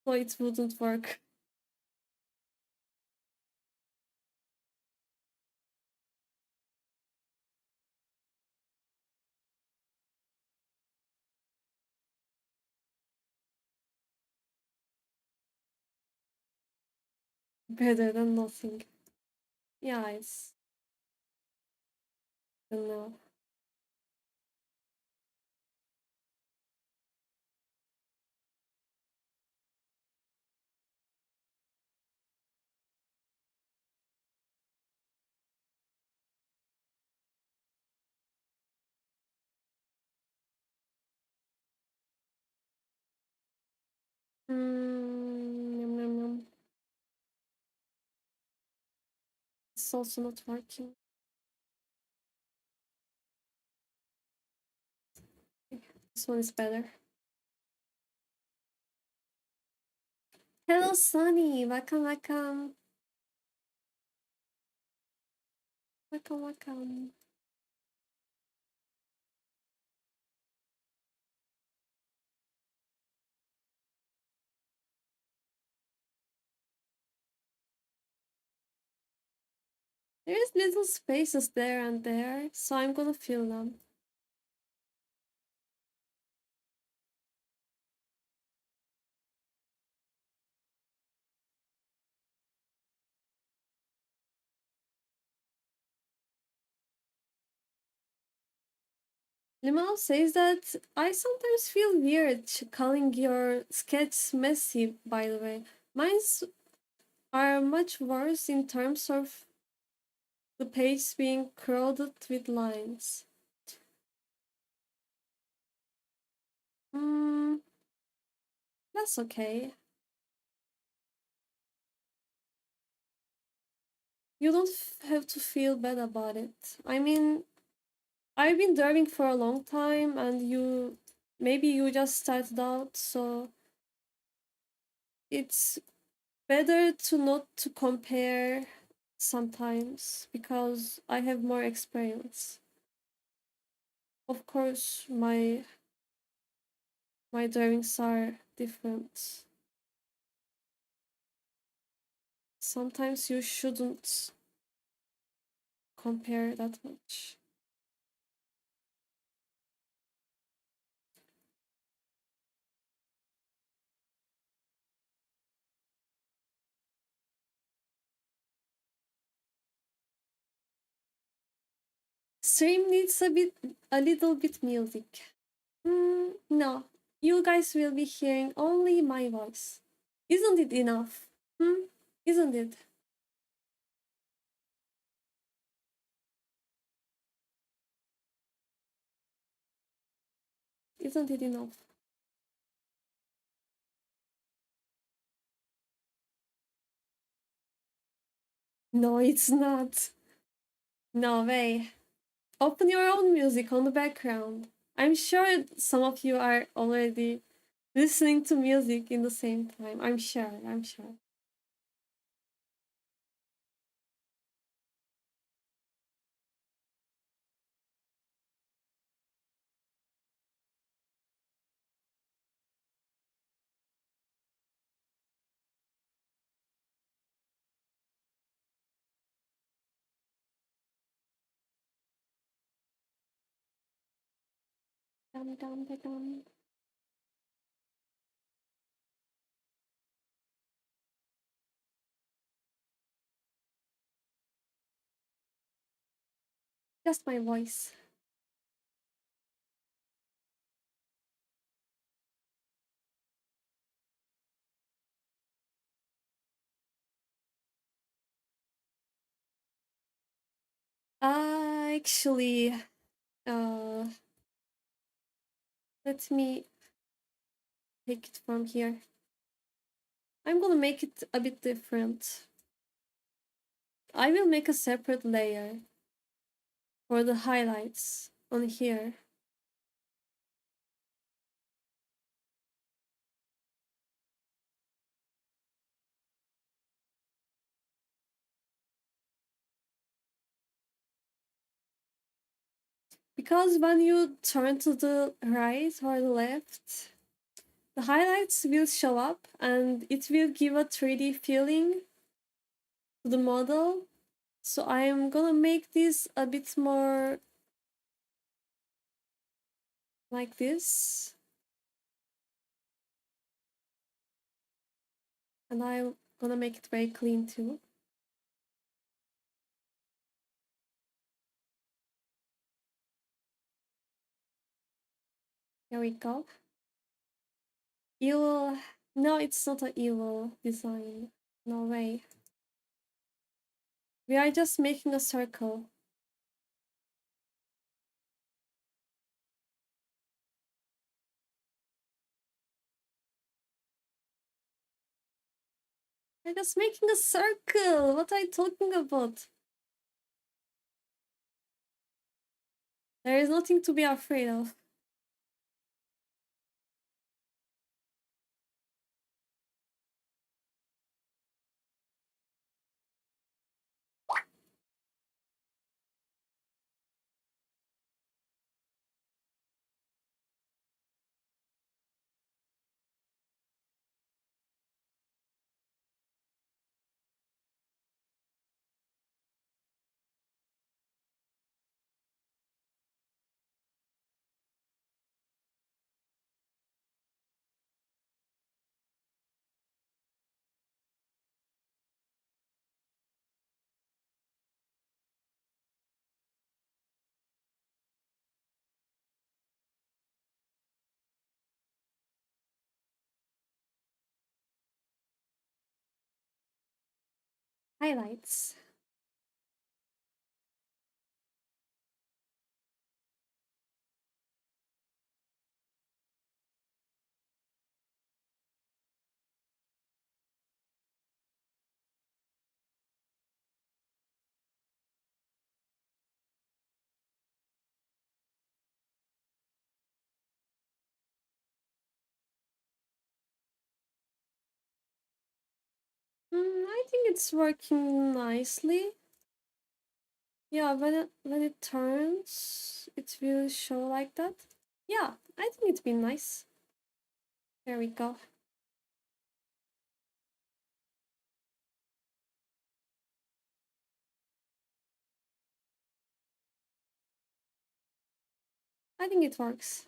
So it wouldn't work. Better than nothing. Yeah, it's... I don't know. Yum, yum, yum. It's also not working. This one is better. Hello, Sunny. Welcome, welcome. Welcome, welcome. There's little spaces there and there, so I'm gonna fill them. Limal says that I sometimes feel weird calling your sketch messy, by the way. Mine's are much worse in terms of the page being crowded with lines. Hmm, that's okay. You don't have to feel bad about it. I mean, I've been driving for a long time and maybe you just started out, so it's better to not to compare sometimes because I have more experience. Of course, my drivings are different. Sometimes you shouldn't compare that much. Stream needs a little bit music. No, you guys will be hearing only my voice. Isn't it enough? Isn't it? Isn't it enough? No, it's not. No way. Open your own music on the background. I'm sure some of you are already listening to music in the same time. I'm sure. I'm sure. Dum dum da dum. Just my voice. Actually, uh, let me take it from here. I'm gonna make it a bit different. I will make a separate layer for the highlights on here. Because when you turn to the right or the left, the highlights will show up and it will give a 3D feeling to the model. So I am gonna make this a bit more like this. And I'm gonna make it very clean too. Here we go. Evil. No, it's not an evil design. No way. We are just making a circle. We're just making a circle. What are you talking about? There is nothing to be afraid of. Highlights. I think it's working nicely. Yeah, when it turns, it will show like that. Yeah, I think it's been nice. There we go. I think it works.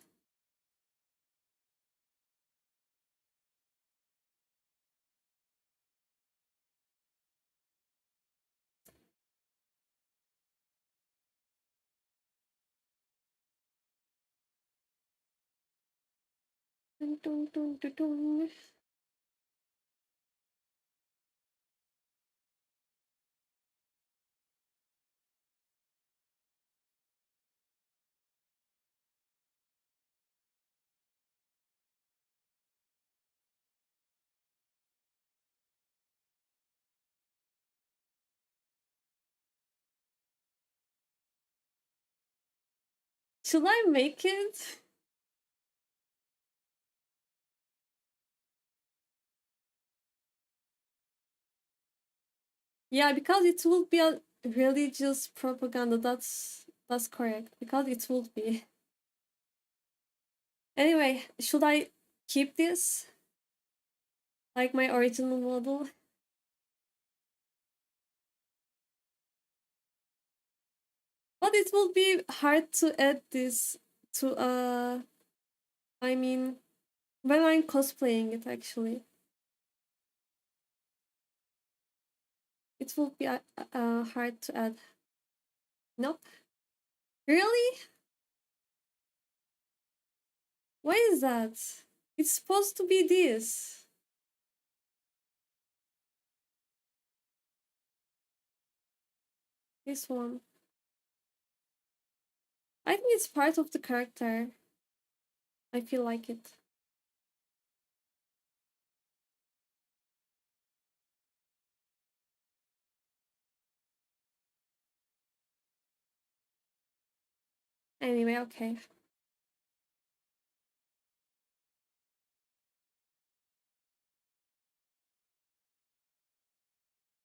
Dun, dun, dun, dun, dun. Should I make it? Yeah, because it will be a religious propaganda. That's correct. Because it will be. Anyway, should I keep this? Like my original model? But it will be hard to add this to I mean when I'm cosplaying it actually. It will be hard to add. Nope. Really? Why is that? It's supposed to be this. This one. I think it's part of the character. I feel like it. Anyway, okay.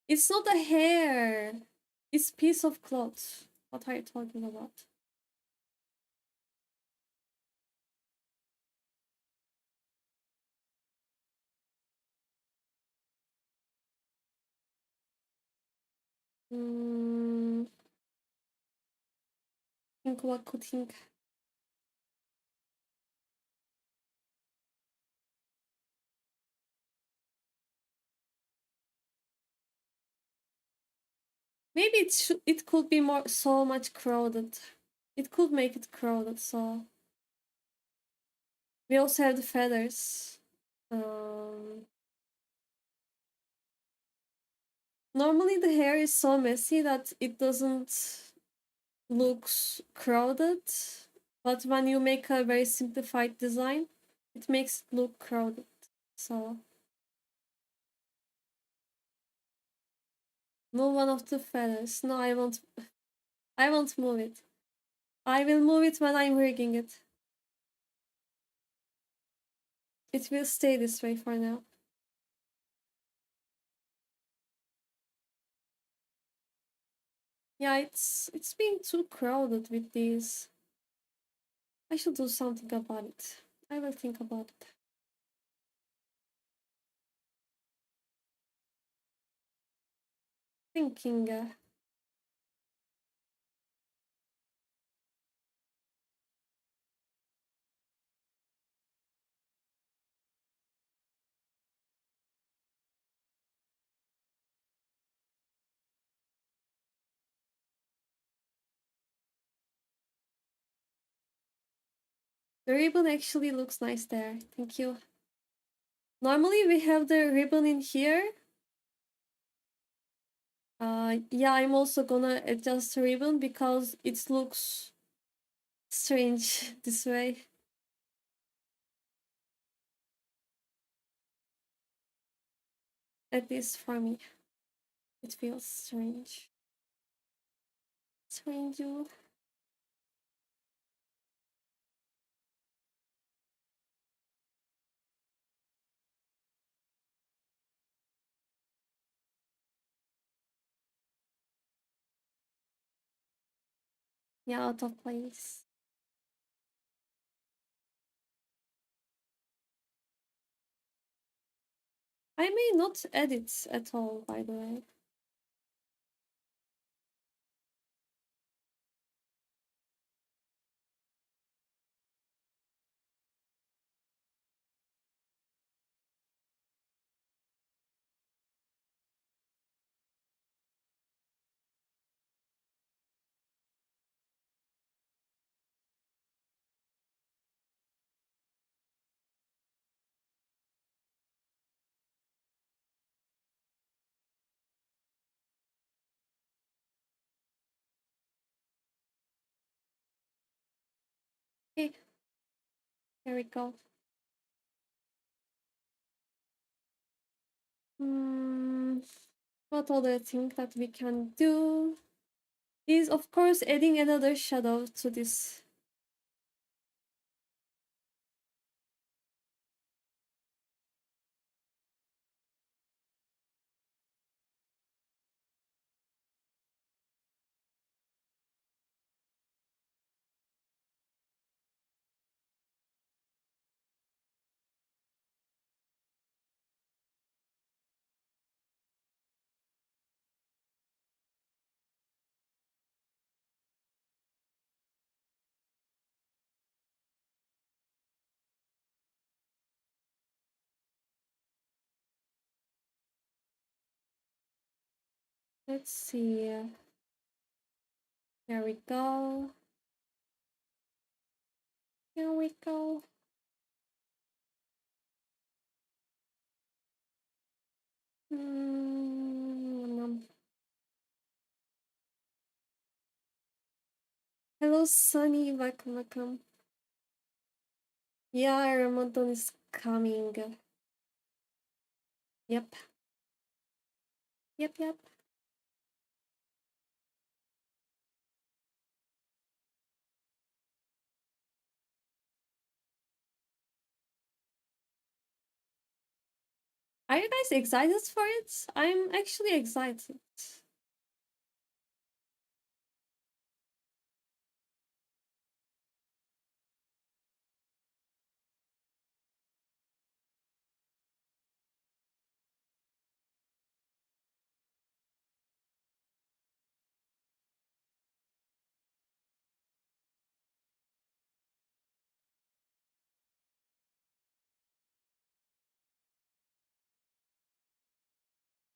It's not a hair. It's piece of cloth. What are you talking about? Hmm. Think what could think. Maybe it could be more so much crowded. It could make it crowded. So we also have the feathers. Um, Normally the hair is so messy that it doesn't look crowded, but when you make a very simplified design, it makes it look crowded. So move one of the feathers. No, I won't. I won't move it. I will move it when I'm rigging it. It will stay this way for now. Yeah, it's being too crowded with these. I should do something about it. I will think about it. Thinking. The ribbon actually looks nice there. Thank you. Normally we have the ribbon in here. Yeah, I'm also gonna adjust the ribbon because it looks strange this way. At least for me, it feels strange. Strange. Yeah, out of place. I may not edit at all, by the way. Okay, here we go. Hmm, what other thing that we can do is, of course, adding another shadow to this. Let's see. There we go. Here we go. Hello, Sunny. Welcome, welcome. Yeah, Ramadan is coming. Yep. Yep, yep. Are you guys excited for it? I'm actually excited.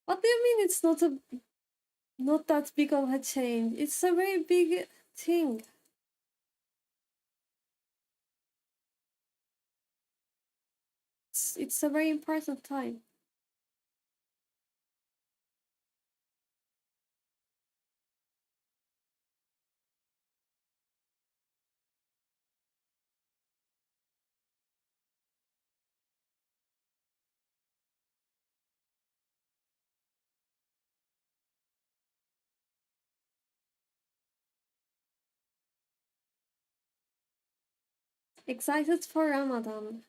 What do you mean it's not that big of a change? It's a very big thing. It's a very important time. Excited for Ramadan.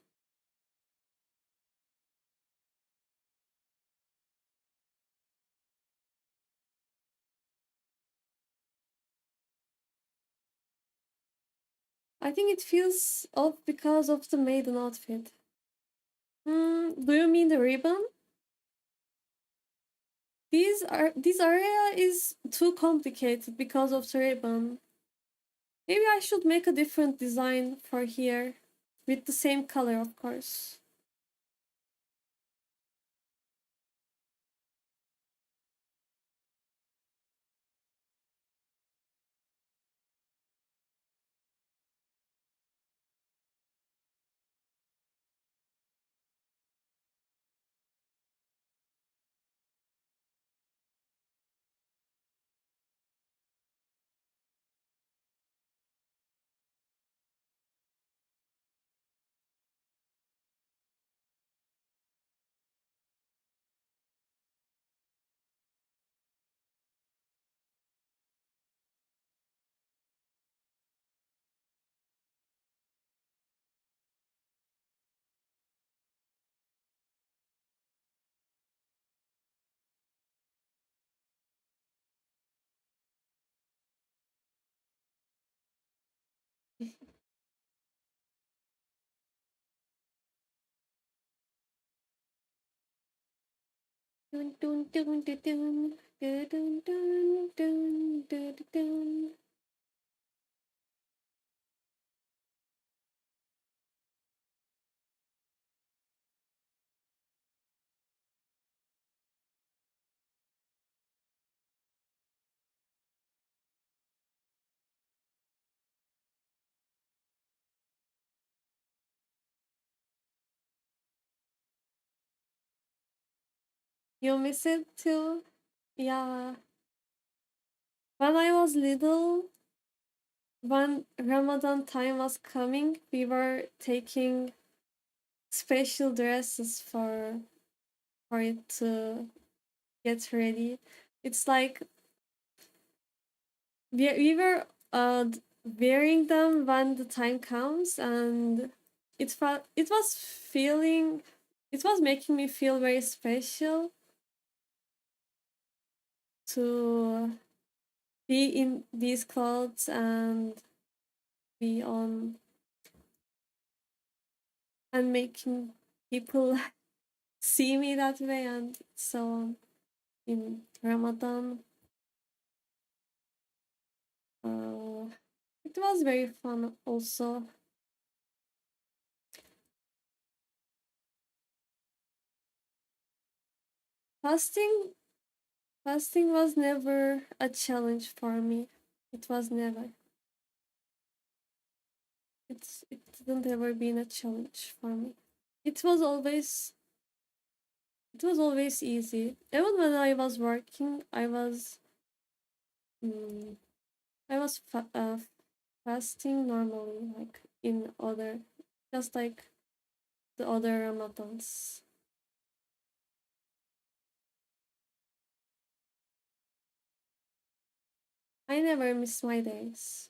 I think it feels off because of the maiden outfit. Do you mean the ribbon? This area is too complicated because of the ribbon. Maybe I should make a different design for here. With the same color, of course. Dun, dun, dun, dun, dun. Dun, dun, dun, dun, dun, dun. You miss it too? Yeah. When I was little, when Ramadan time was coming, we were taking special dresses for it to get ready. It's like we were wearing them when the time comes, and it was feeling, it was making me feel very special to be in these clothes and be on and making people see me that way and so on. In Ramadan, uh, it was very fun also. Fasting Fasting was never a challenge for me. It was never. It didn't ever been a challenge for me. It was always it was always easy. Even when I was working, mm, I was fasting normally, like in other, just like the other Ramadans. I never miss my days.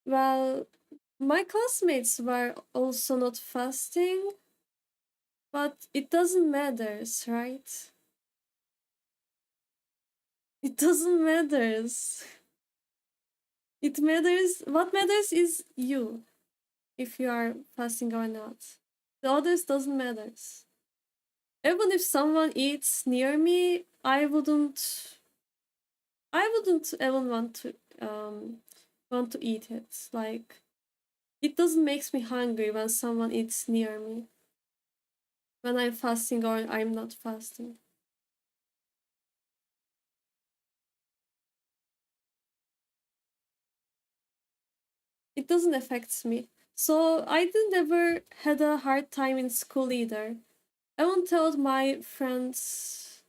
Well, my classmates were also not fasting, but it doesn't matter, right? It doesn't matters. It matters. What matters is you, if you are fasting or not. The others doesn't matters. Even if someone eats near me, I wouldn't even want to eat it. Like, it doesn't makes me hungry when someone eats near me. When I'm fasting or I'm not fasting. It doesn't affect me. So I didn't ever had a hard time in school either. I won't tell my friends.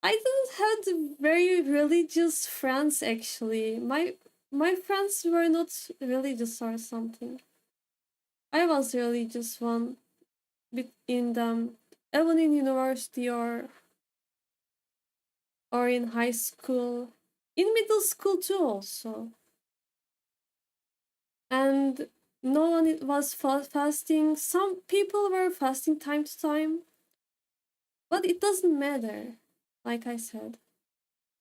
I didn't had very religious friends actually. My friends were not religious or something. I was religious one bit in them, even in university or in high school, in middle school too also. And no one was fasting. Some people were fasting time to time, but it doesn't matter. Like I said,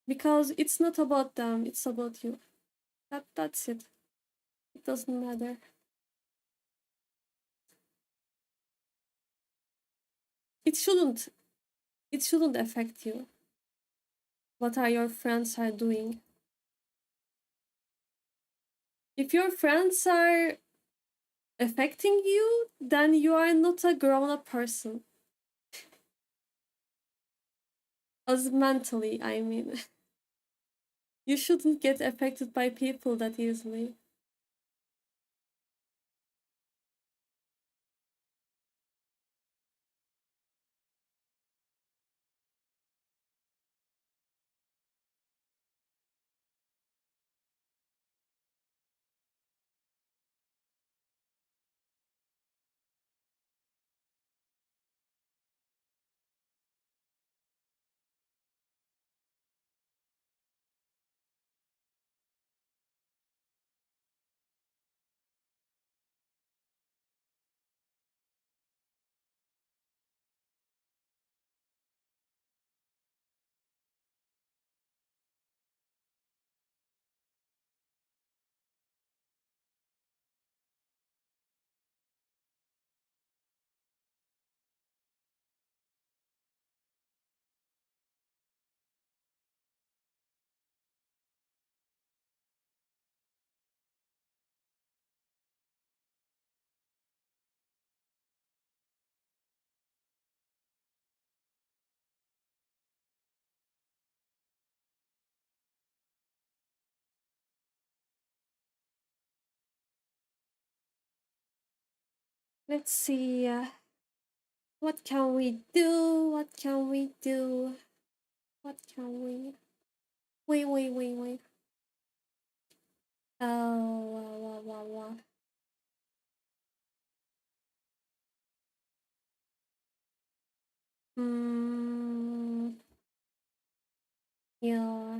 because it's not about them; it's about you. That's it. It doesn't matter. It shouldn't. It shouldn't affect you. What are your friends are doing? If your friends are affecting you, then you are not a grown-up person. As mentally, I mean. You shouldn't get affected by people that easily. Let's see. What can we do? What can we do? What can we? Wait. Oh. Hmm. Yeah.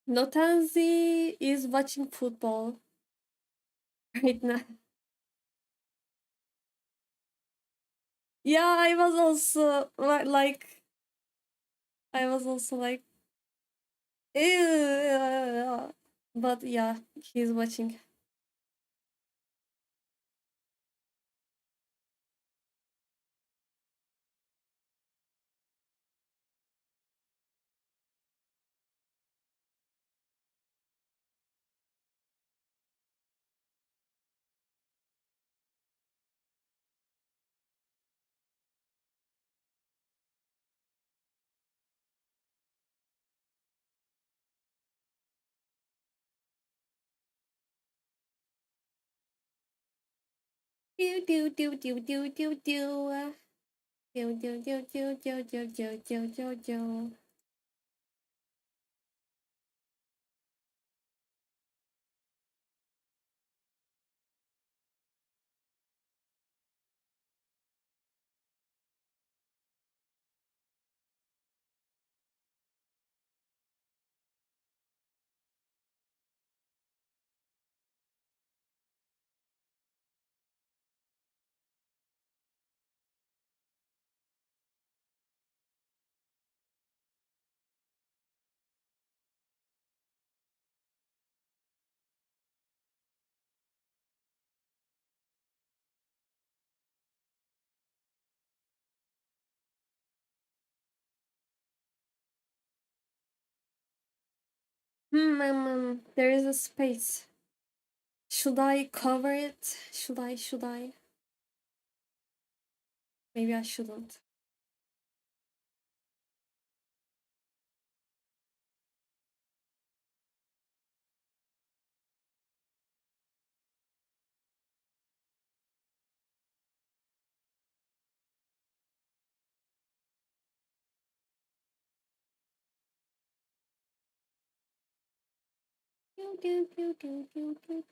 Notanzi is watching football right now. Yeah, I was also like, I was also like, ew. But yeah, he's watching. Do. Do. There is a space. Should I cover it? Should I? Maybe I shouldn't.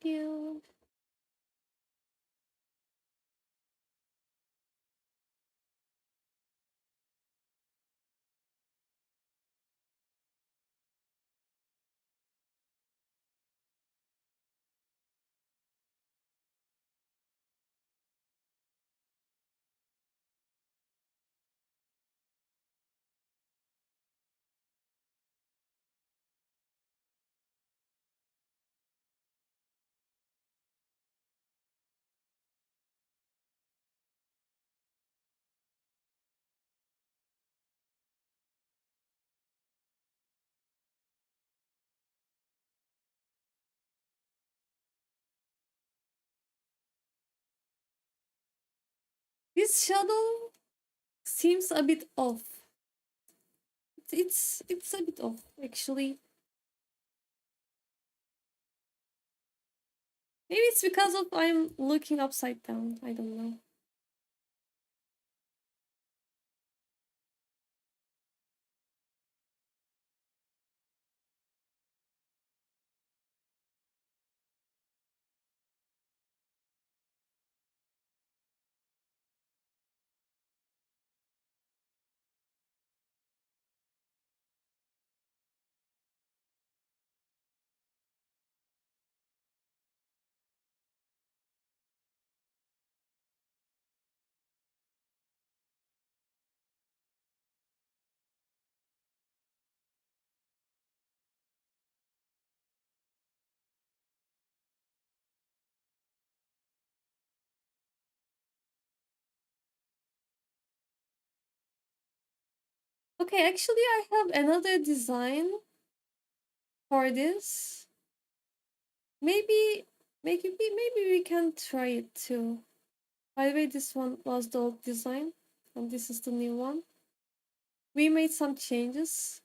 Do. This shadow seems a bit off. It's a bit off actually. Maybe it's because of I'm looking upside down. I don't know. Okay, actually I have another design for this. Maybe maybe we can try it too. By the way, this one was the old design, and this is the new one. We made some changes.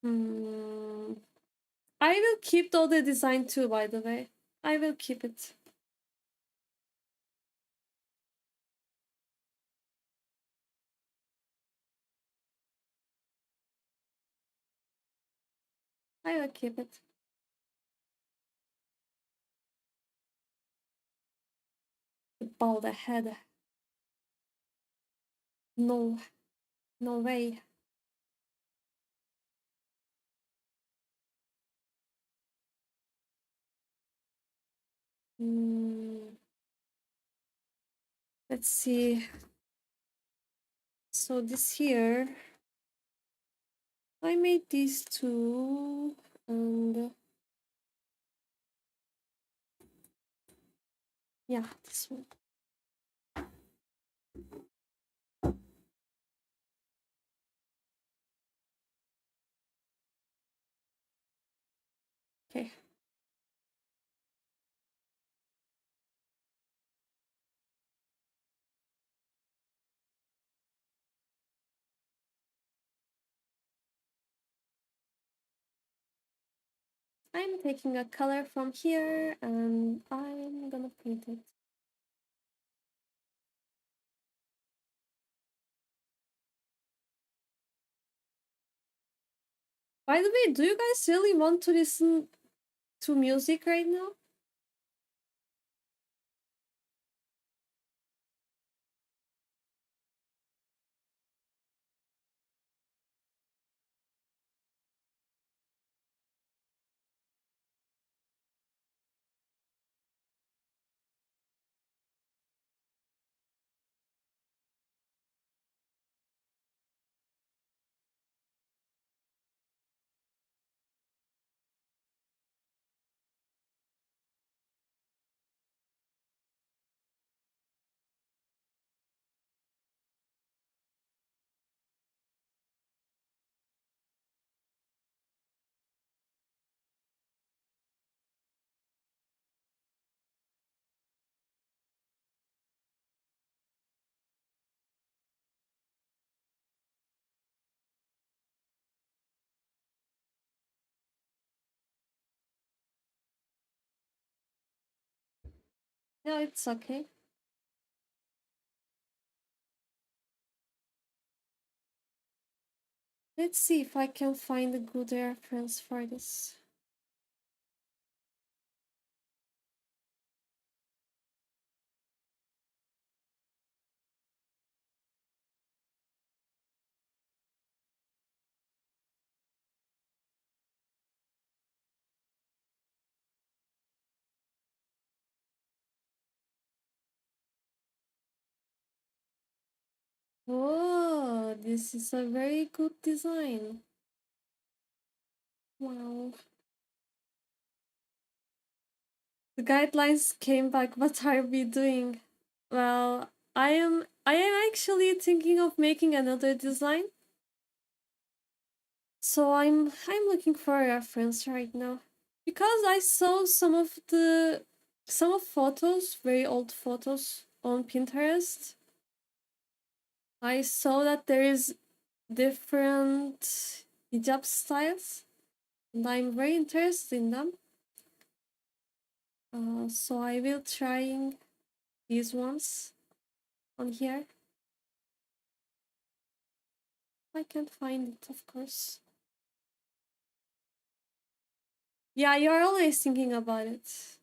I will keep the other design too, by the way. I will keep it. I will keep it. The bald head. No. No way. Let's see. So this here, I made these two, and yeah, this one. Okay. I'm taking a color from here and I'm gonna paint it. By the way, do you guys really want to listen to music right now? No, it's okay. Let's see if I can find a good reference for this. Oh, this is a very good design. Wow. The guidelines came back. What are we doing? Well, I am actually thinking of making another design. So I'm looking for a reference right now. Because I saw some of photos, very old photos on Pinterest. I saw that there is different hijab styles, and I'm very interested in them. So I will trying these ones on here. I can't find it, of course. Yeah, you're always thinking about it.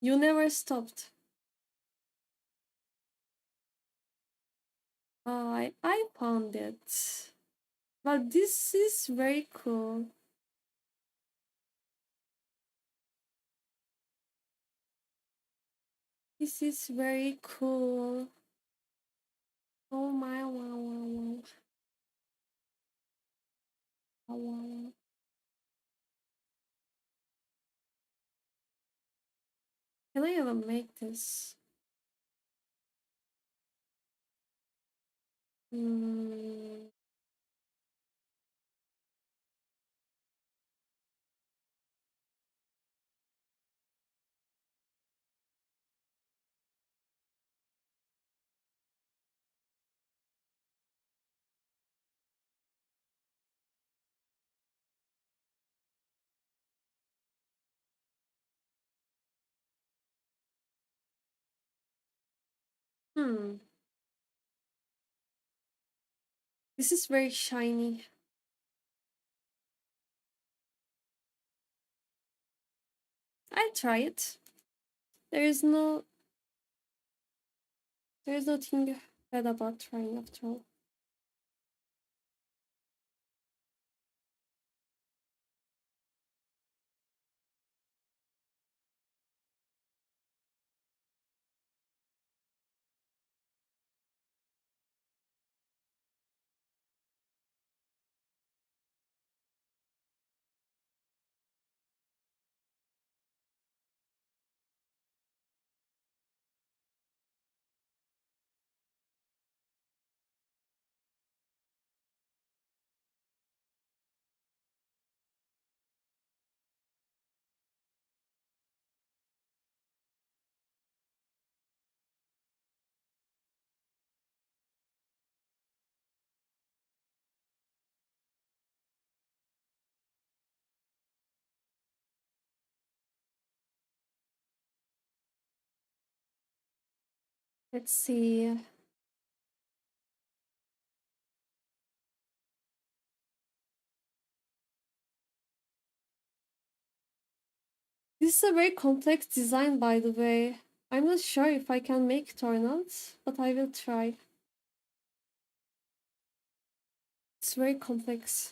You never stopped. I found it. But this is very cool. This is very cool. Oh my, wow, wow, wow. Wow, wow. Can I ever make this? Hmm. This is very shiny. I try it. There is nothing bad about trying after all. Let's see. This is a very complex design, by the way. I'm not sure if I can make it or not, but I will try. It's very complex.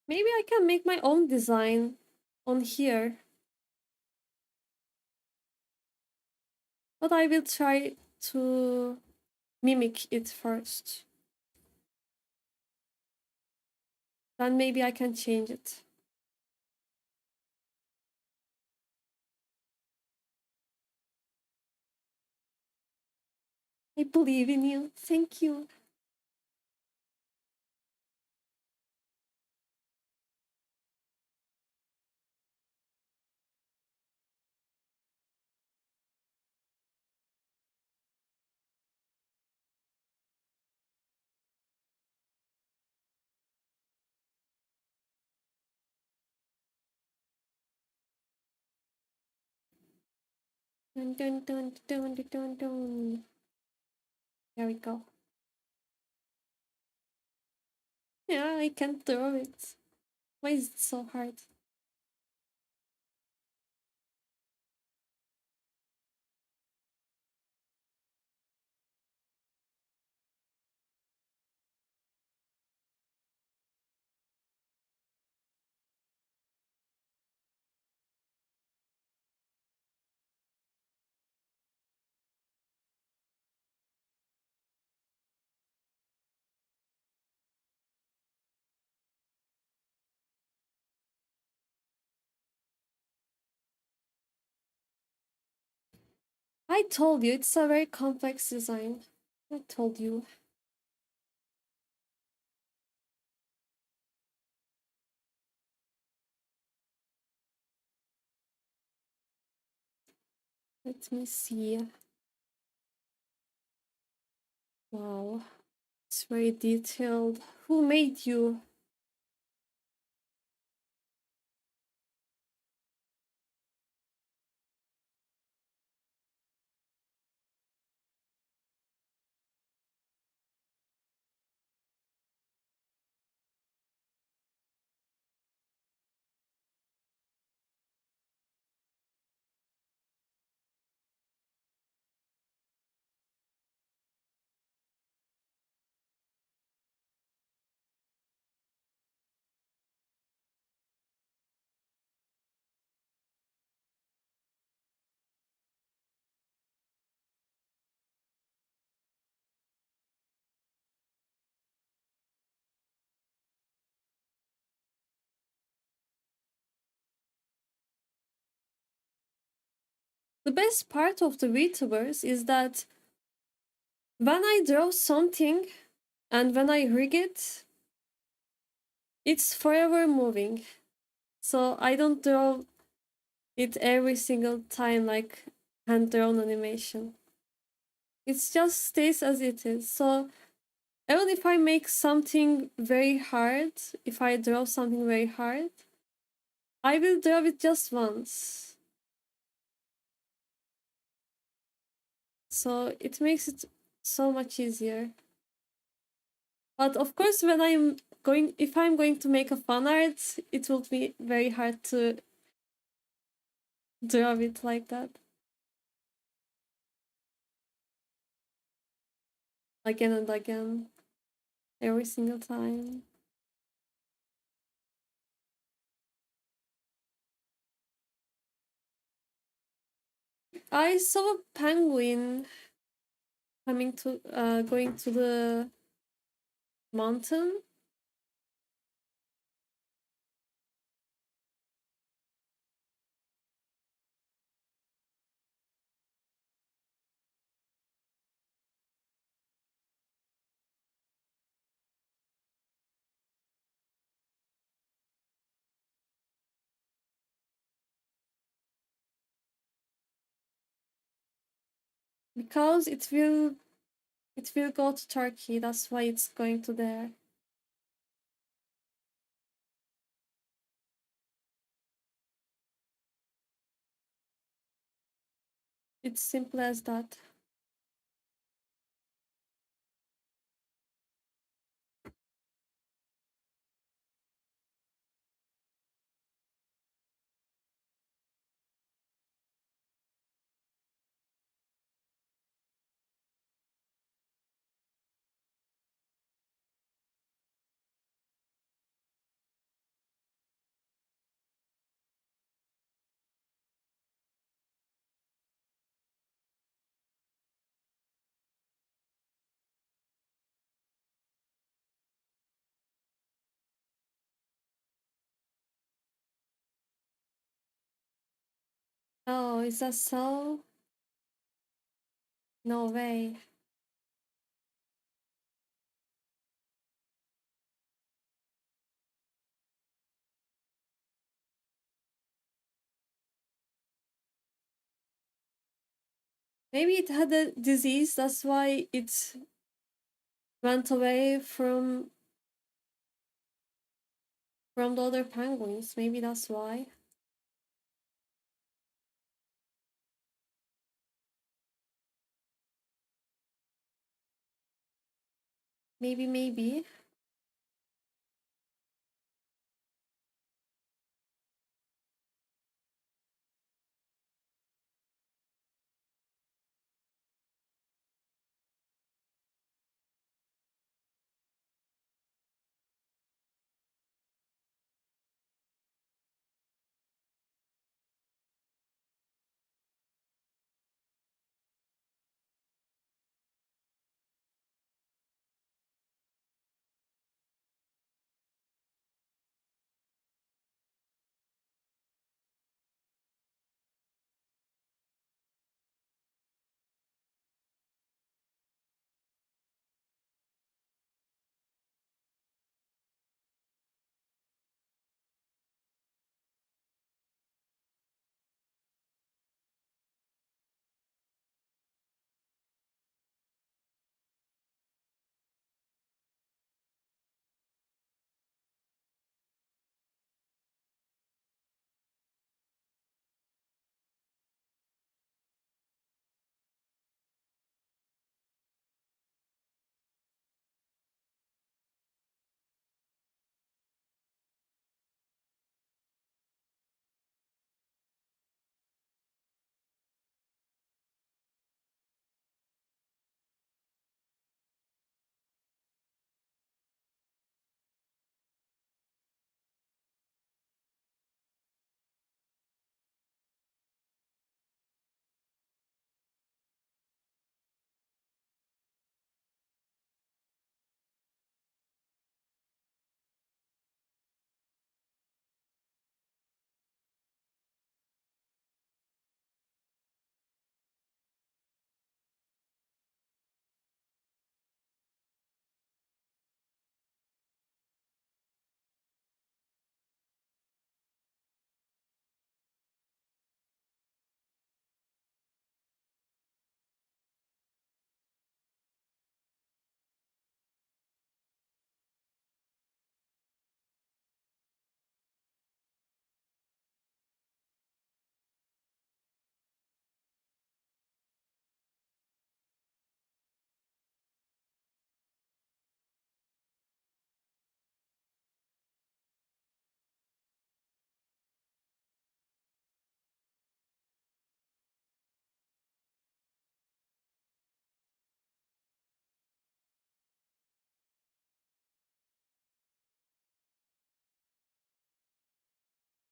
Maybe I can make my own design on here. But I will try to mimic it first. Then maybe I can change it. I believe in you. Thank you. Dun, dun, dun, dun, dun, dun, dun. There we go. Yeah, I can throw it. Why is it so hard? I told you, it's a very complex design. I told you. Let me see. Wow. It's very detailed. Who made you? The best part of the Vtubers is that when I draw something and when I rig it, it's forever moving. So I don't draw it every single time like hand drawn animation. It just stays as it is. So even if I make something very hard, if I draw something very hard, I will draw it just once. So it makes it so much easier. But of course, when if I'm going to make a fan art, it will be very hard to draw it like that. Again and again. Every single time. I saw a penguin going to the mountain. Because it will go to Turkey, that's why it's going to there. It's simple as that. Oh, is that so? No way. Maybe it had a disease, that's why it went away from the other penguins. Maybe that's why. Maybe.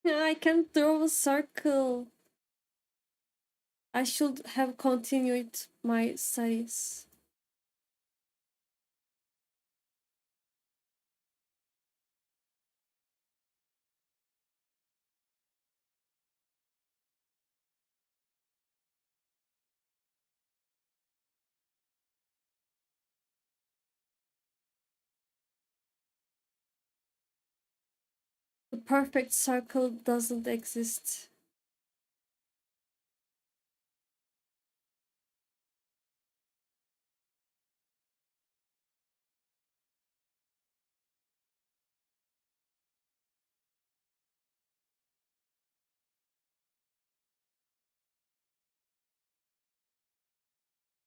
I can draw a circle. I should have continued my studies. The perfect circle doesn't exist.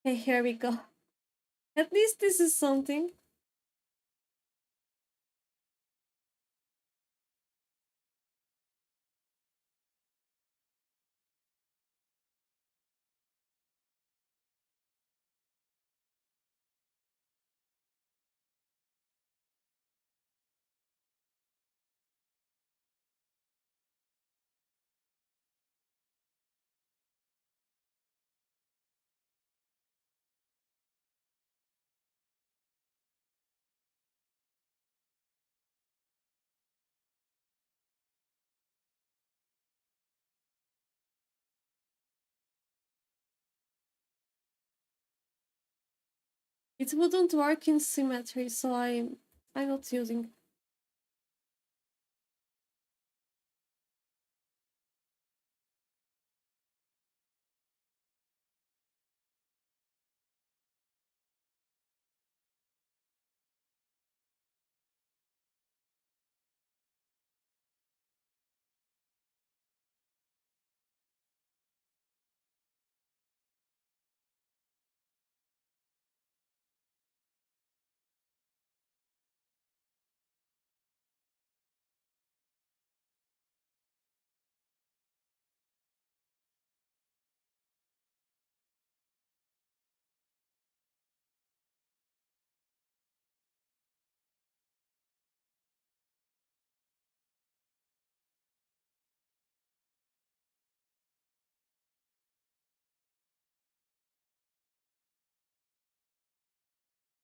Okay, here we go. At least this is something. It wouldn't work in symmetry, so I'm not using.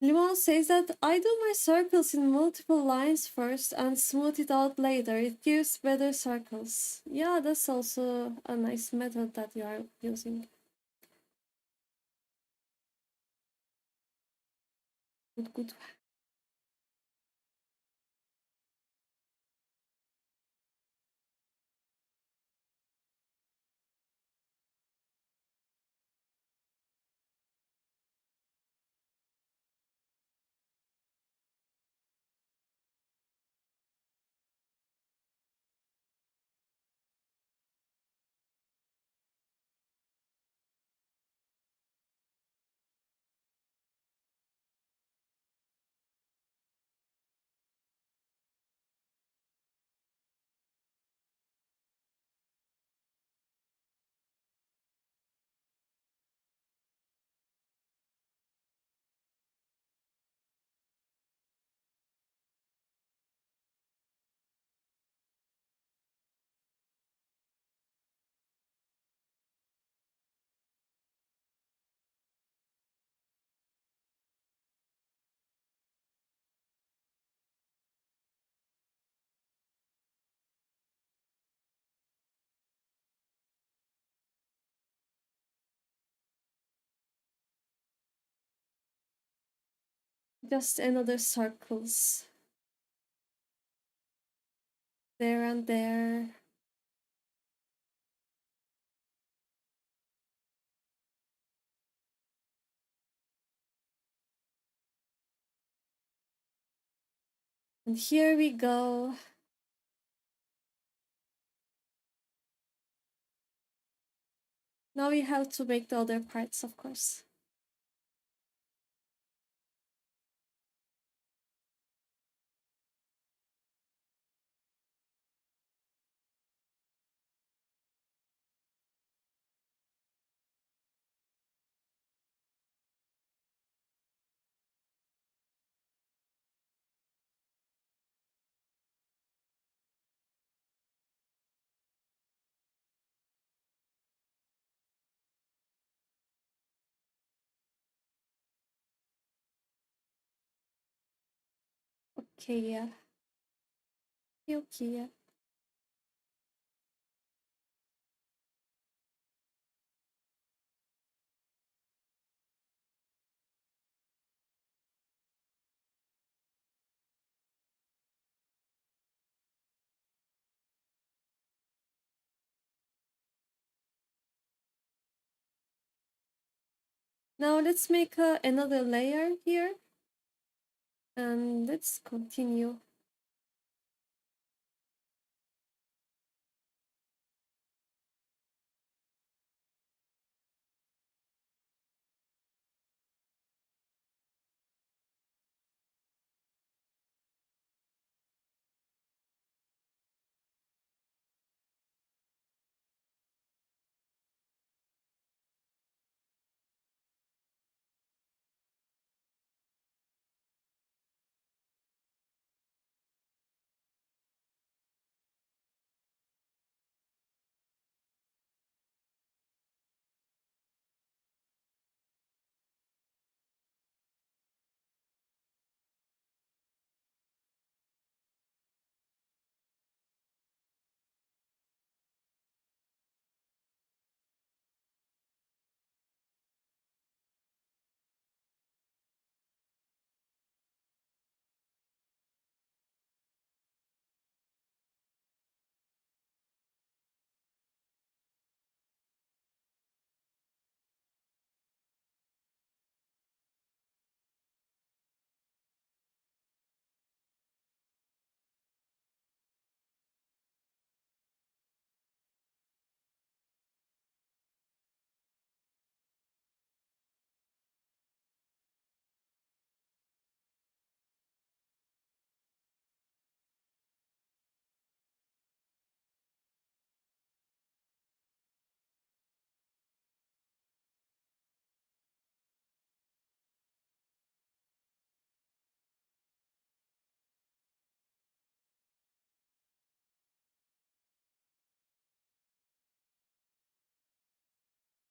Limon says that I do my circles in multiple lines first and smooth it out later. It gives better circles. Yeah, that's also a nice method that you are using. Good, good. Just another circles. There and there. And here we go. Now we have to make the other parts, of course. Okay. Okay. Now let's make another layer here. And let's continue.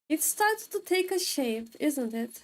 It started to take a shape, isn't it?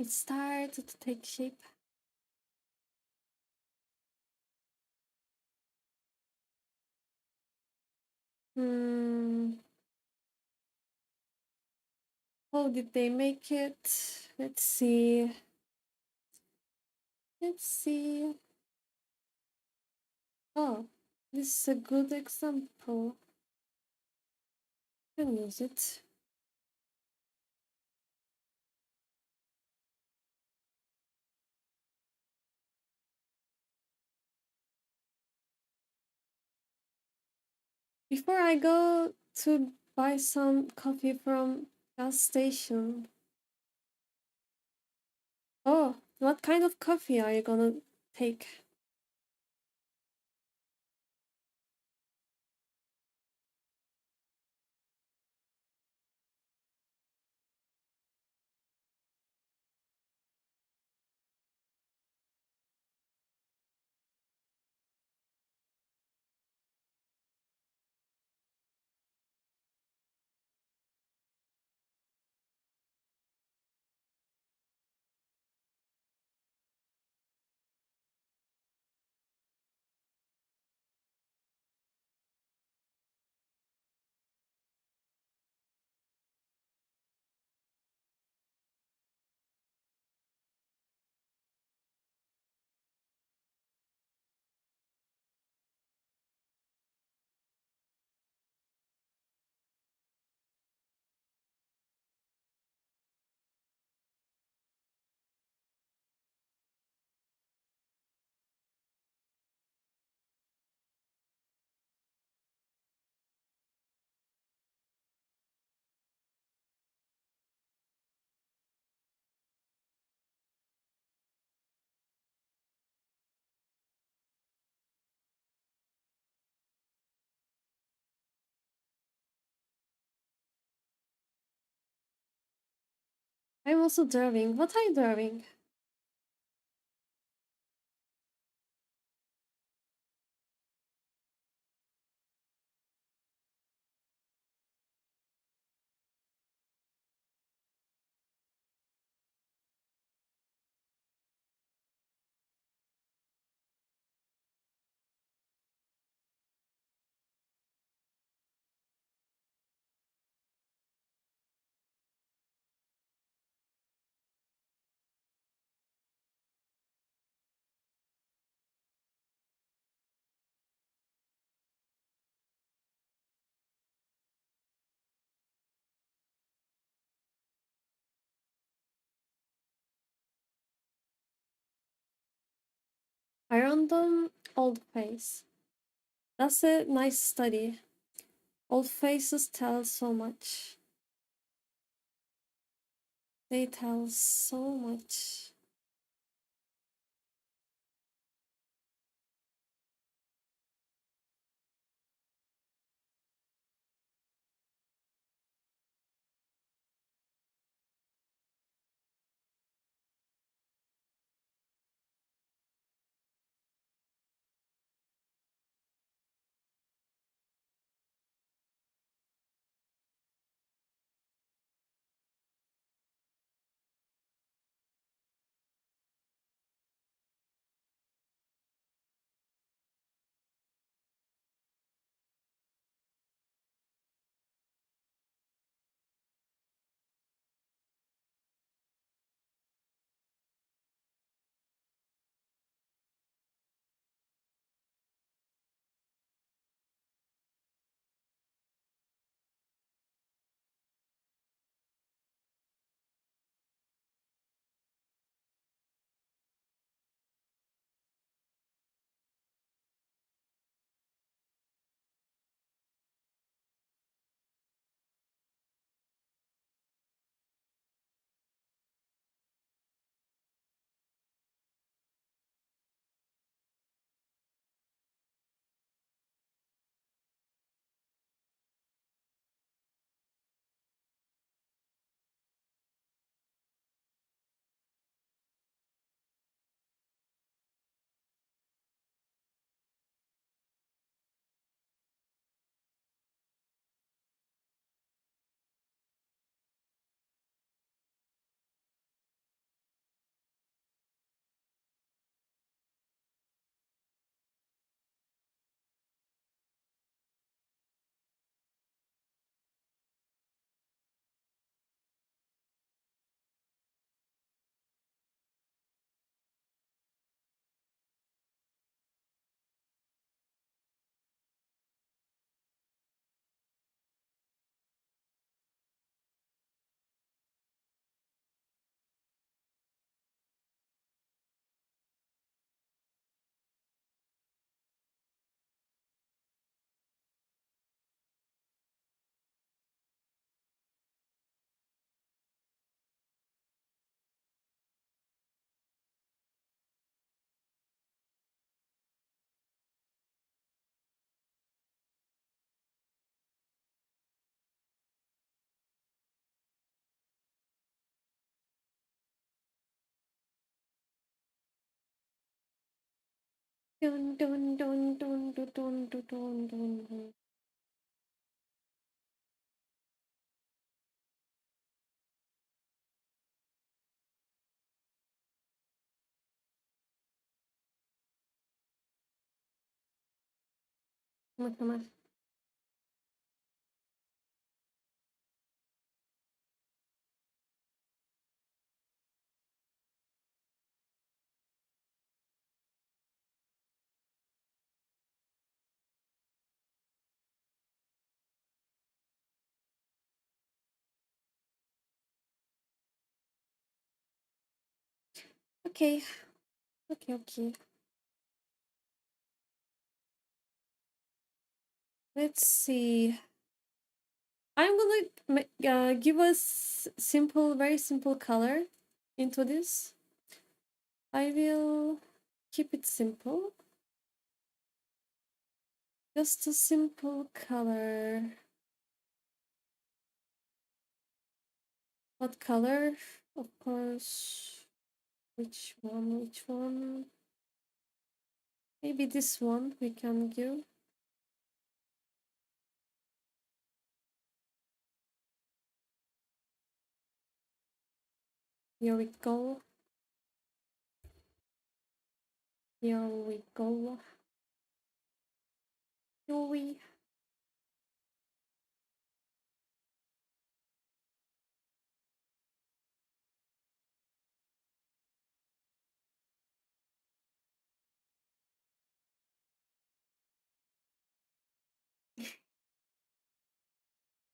It started to take shape. Hmm. How did they make it? Let's see. Let's see. Oh, this is a good example. Can use it. Before I go to buy some coffee from gas station. Oh, what kind of coffee are you gonna take? I'm also drawing. What are you drawing? A random old face. That's a nice study. Old faces tell so much. They tell so much. Dun, dun, dun, dun, dun, dun, dun, dun, dun, dun. Mükemmel. Okay. Okay, okay. Let's see. I'm gonna give us simple, very simple color into this. I will keep it simple. Just a simple color. What color? Of course. Which one? Which one? Maybe this one we can give. Here we go. Here we go. Here we.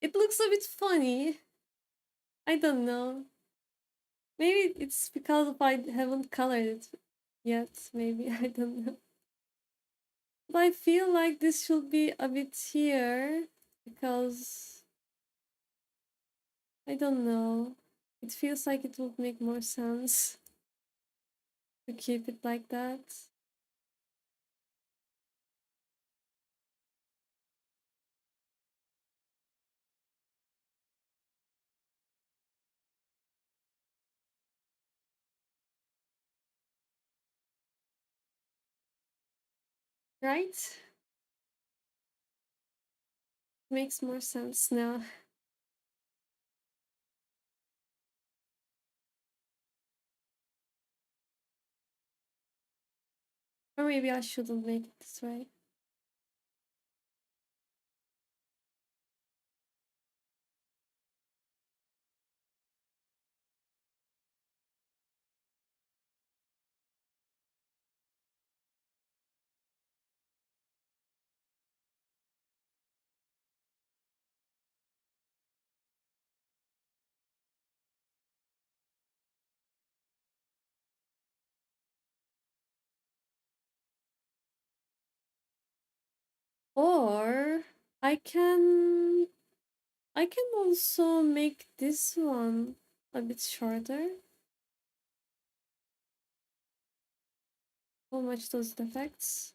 It looks a bit funny. I don't know. Maybe it's because I haven't colored it yet. Maybe I don't know. But I feel like this should be a bit here because I don't know. It feels like it would make more sense to keep it like that. Right? Makes more sense now. Or maybe I shouldn't make it this way. Or I can also make this one a bit shorter. How much does it affect?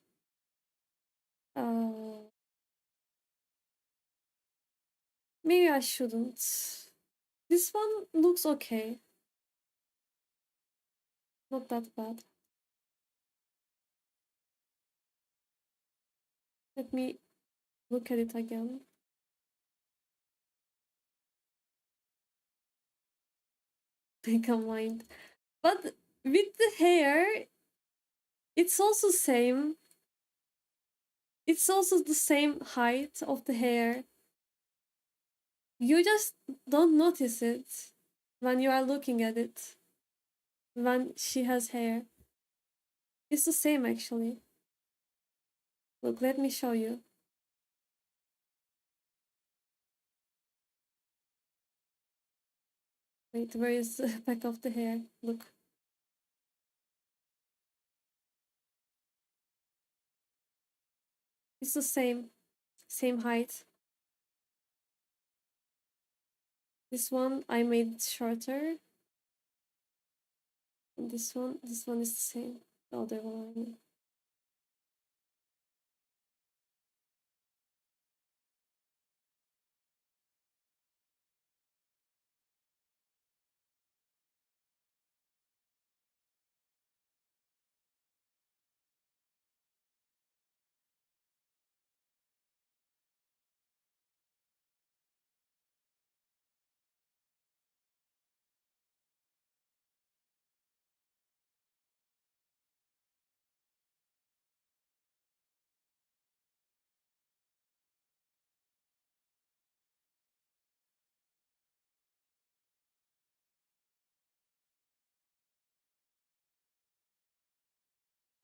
Maybe I shouldn't. This one looks okay. Not that bad. Let me look at it again. Make a mind. But with the hair, it's also same. It's also the same height of the hair. You just don't notice it when you are looking at it. When she has hair. It's the same actually. Look, let me show you. Wait, where is the back of the hair? Look. It's the same height. This one I made shorter. And this one is the same. The other one, I mean.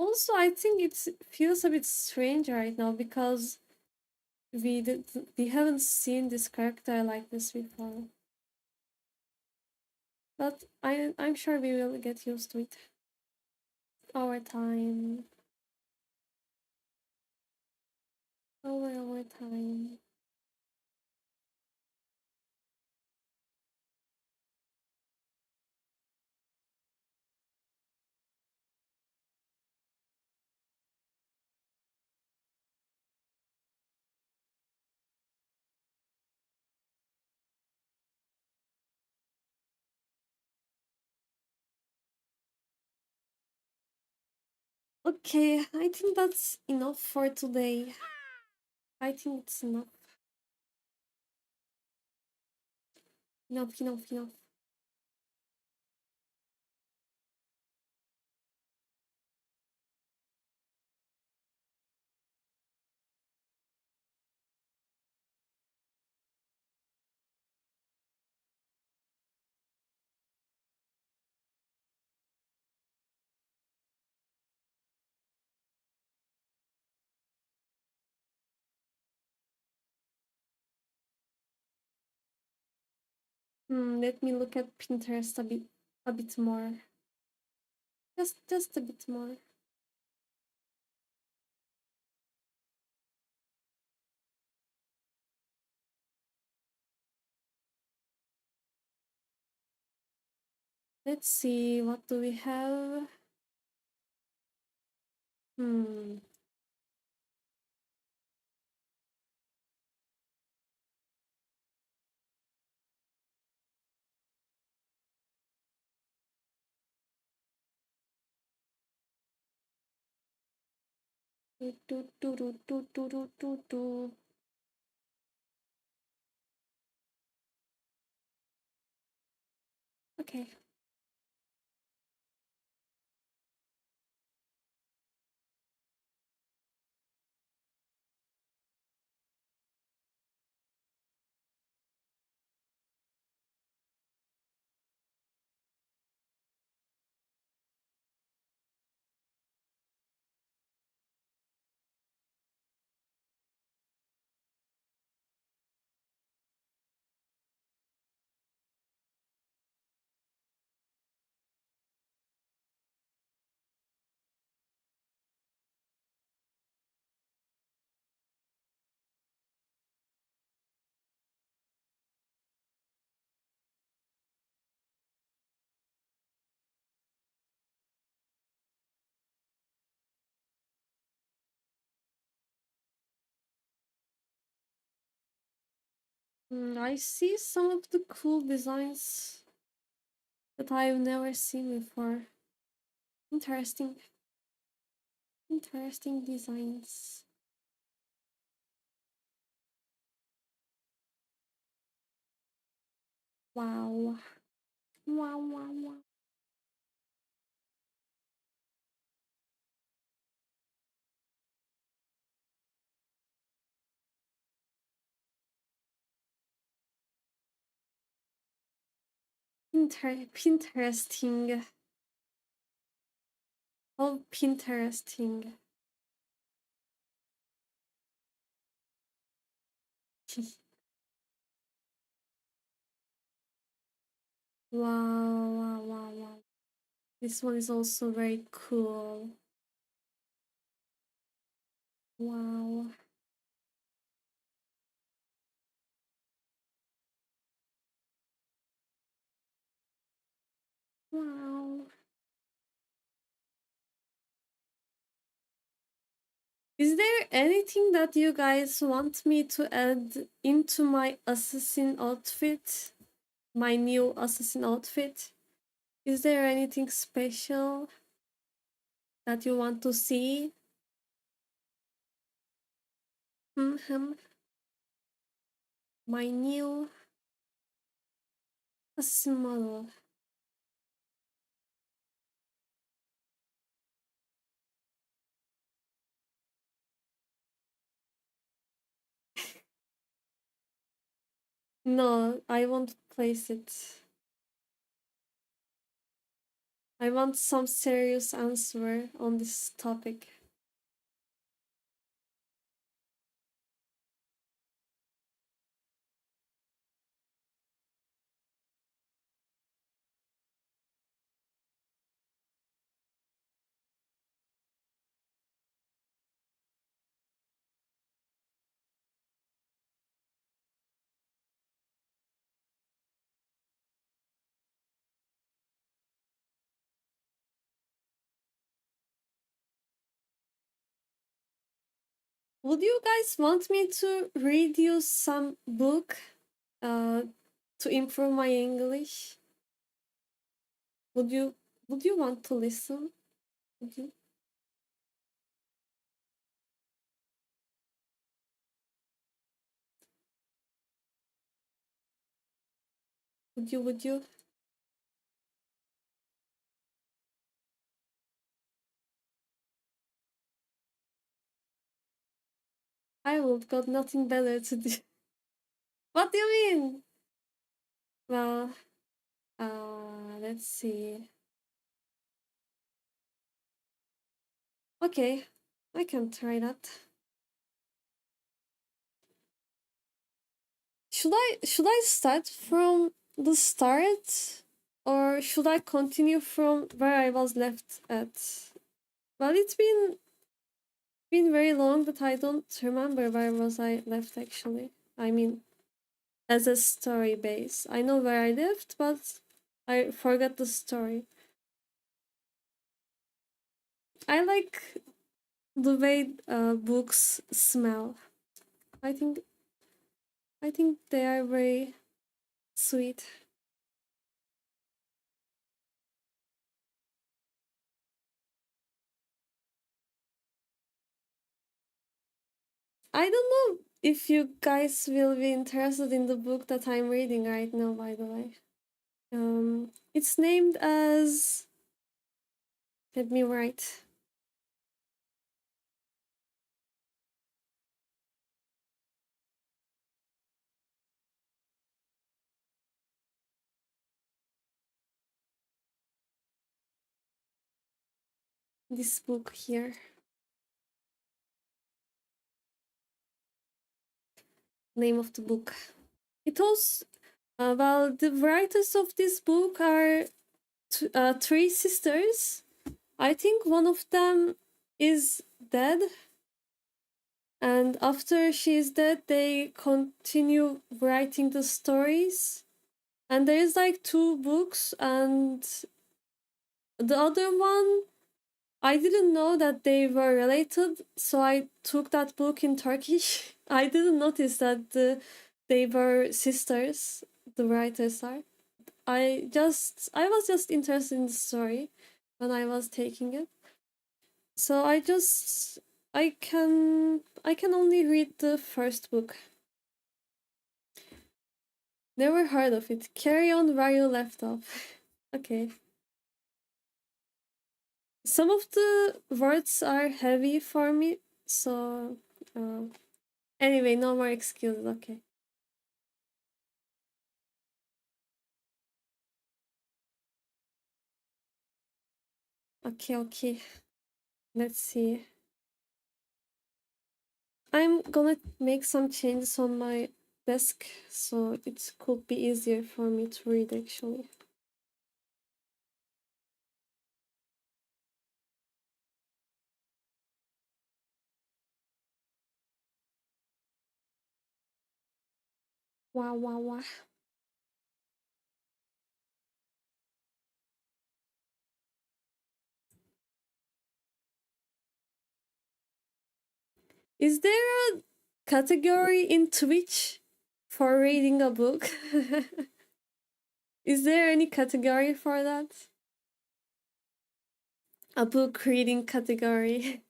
Also, I think it feels a bit strange right now because we haven't seen this character like this before. But I'm sure we will get used to it. Our time. Our time. Okay, I think that's enough for today. I think it's enough. Enough. Let me look at Pinterest a bit more. Just a bit more. Let's see, what do we have? Hmm. Do. Okay. I see some of the cool designs that I've never seen before. Interesting. Interesting designs. Wow. Wow. Pinteresting. Oh, Pinteresting. Wow. This one is also very cool. Wow. Wow. Is there anything that you guys want me to add into my assassin outfit? My new assassin outfit? Is there anything special that you want to see? Mm-hmm. My new assassin model. No, I won't place it. I want some serious answer on this topic. Would you guys want me to read you some book uh, to improve my English? Would you want to listen? Would you? Would you? I would got nothing better to do. What do you mean? Well, let's see. Okay, I can try that. Should I start from the start, or should I continue from where I was left at? Well, it's been very long that I don't remember where was I left actually. I mean, as a story base, I know where I left, but I forgot the story. I like the way books smell. I think I think they are very sweet. I don't know if you guys will be interested in the book that I'm reading right now, by the way. It's named as, let me write. This book here. Name of the book. It was, well, the writers of this book are three sisters. I think one of them is dead, and after she is dead, they continue writing the stories. And there is like two books, and the other one, I didn't know that they were related, so I took that book in Turkish. I didn't notice that they were sisters, the writers are. I was just interested in the story when I was taking it. So I can only read the first book. Never heard of it. Carry on where you left off. Okay. Some of the words are heavy for me, so uh, anyway, no more excuses. Okay. Okay. Let's see. I'm gonna make some changes on my desk so it could be easier for me to read actually. Wow. Is there a category in Twitch for reading a book? Is there any category for that? A book reading category.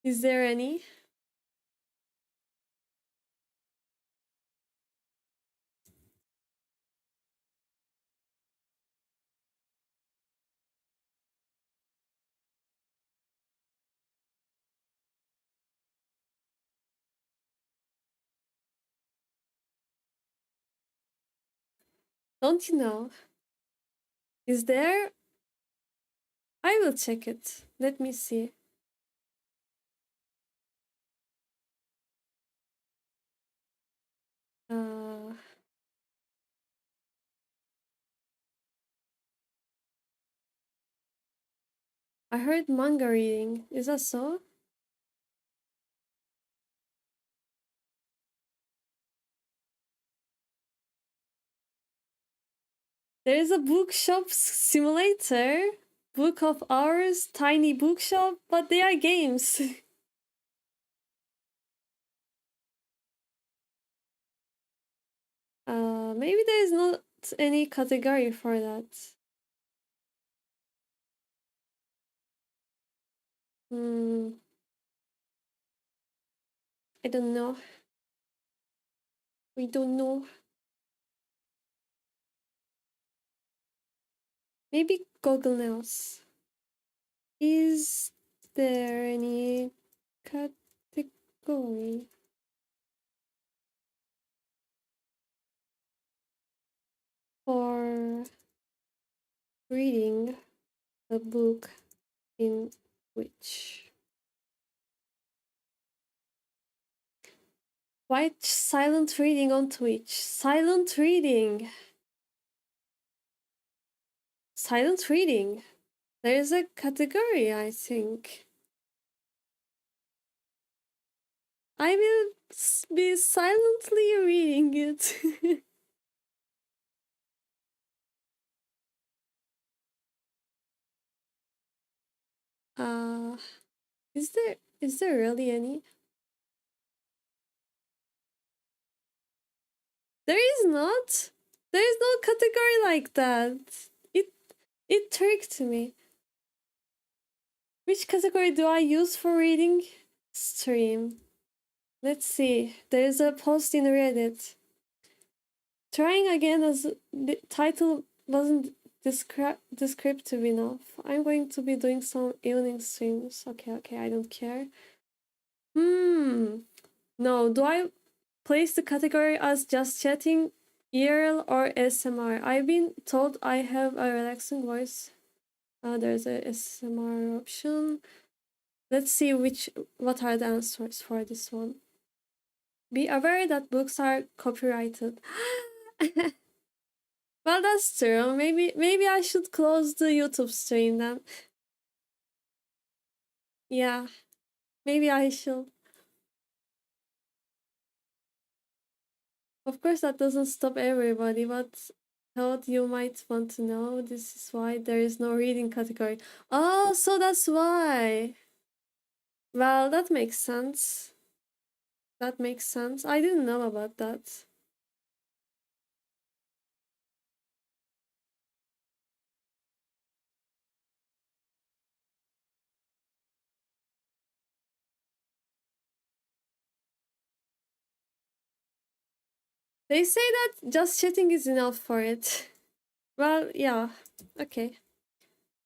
Is there any? Don't you know? Is there? I will check it. Let me see. Uh, I heard manga reading. Is that so? There is a bookshop simulator, Book of Hours, tiny bookshop, but they are games. Maybe there is not any category for that. Hmm, I don't know. We don't know. Maybe Google knows. Is there any category for reading a book in which? Why silent reading on Twitch? Silent reading. Silent reading. There is a category, I think. I will be silently reading it. uh, is there really any? There is not. There is no category like that. It tricked me. Which category do I use for reading? Stream. Let's see. There is a post in Reddit. Trying again as the title wasn't descriptive enough. I'm going to be doing some evening streams. Okay, I don't care. No, do I place the category as just chatting, IRL, or SMR? I've been told I have a relaxing voice. There's a SMR option. Let's see what are the answers for this one. Be aware that books are copyrighted. Well, that's true. Maybe I should close the YouTube stream then. Yeah, maybe I should. Of course, that doesn't stop everybody, but thought you might want to know. This is why there is no reading category. Oh, so that's why. Well, that makes sense. That makes sense. I didn't know about that. They say that just chatting is enough for it. Well, yeah. Okay.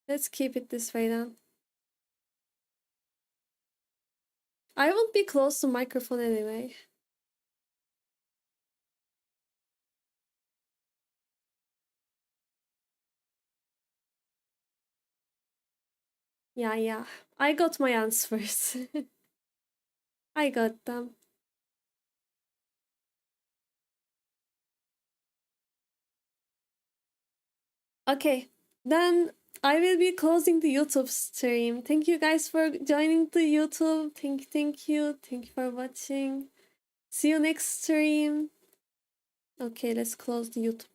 Let's keep it this way then. I won't be close to microphone anyway. Yeah. I got my answers. I got them. Okay, then I will be closing the YouTube stream. Thank you guys for joining the YouTube. Thank you for watching. See you next stream. Okay, let's close the YouTube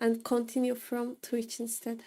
and continue from Twitch instead.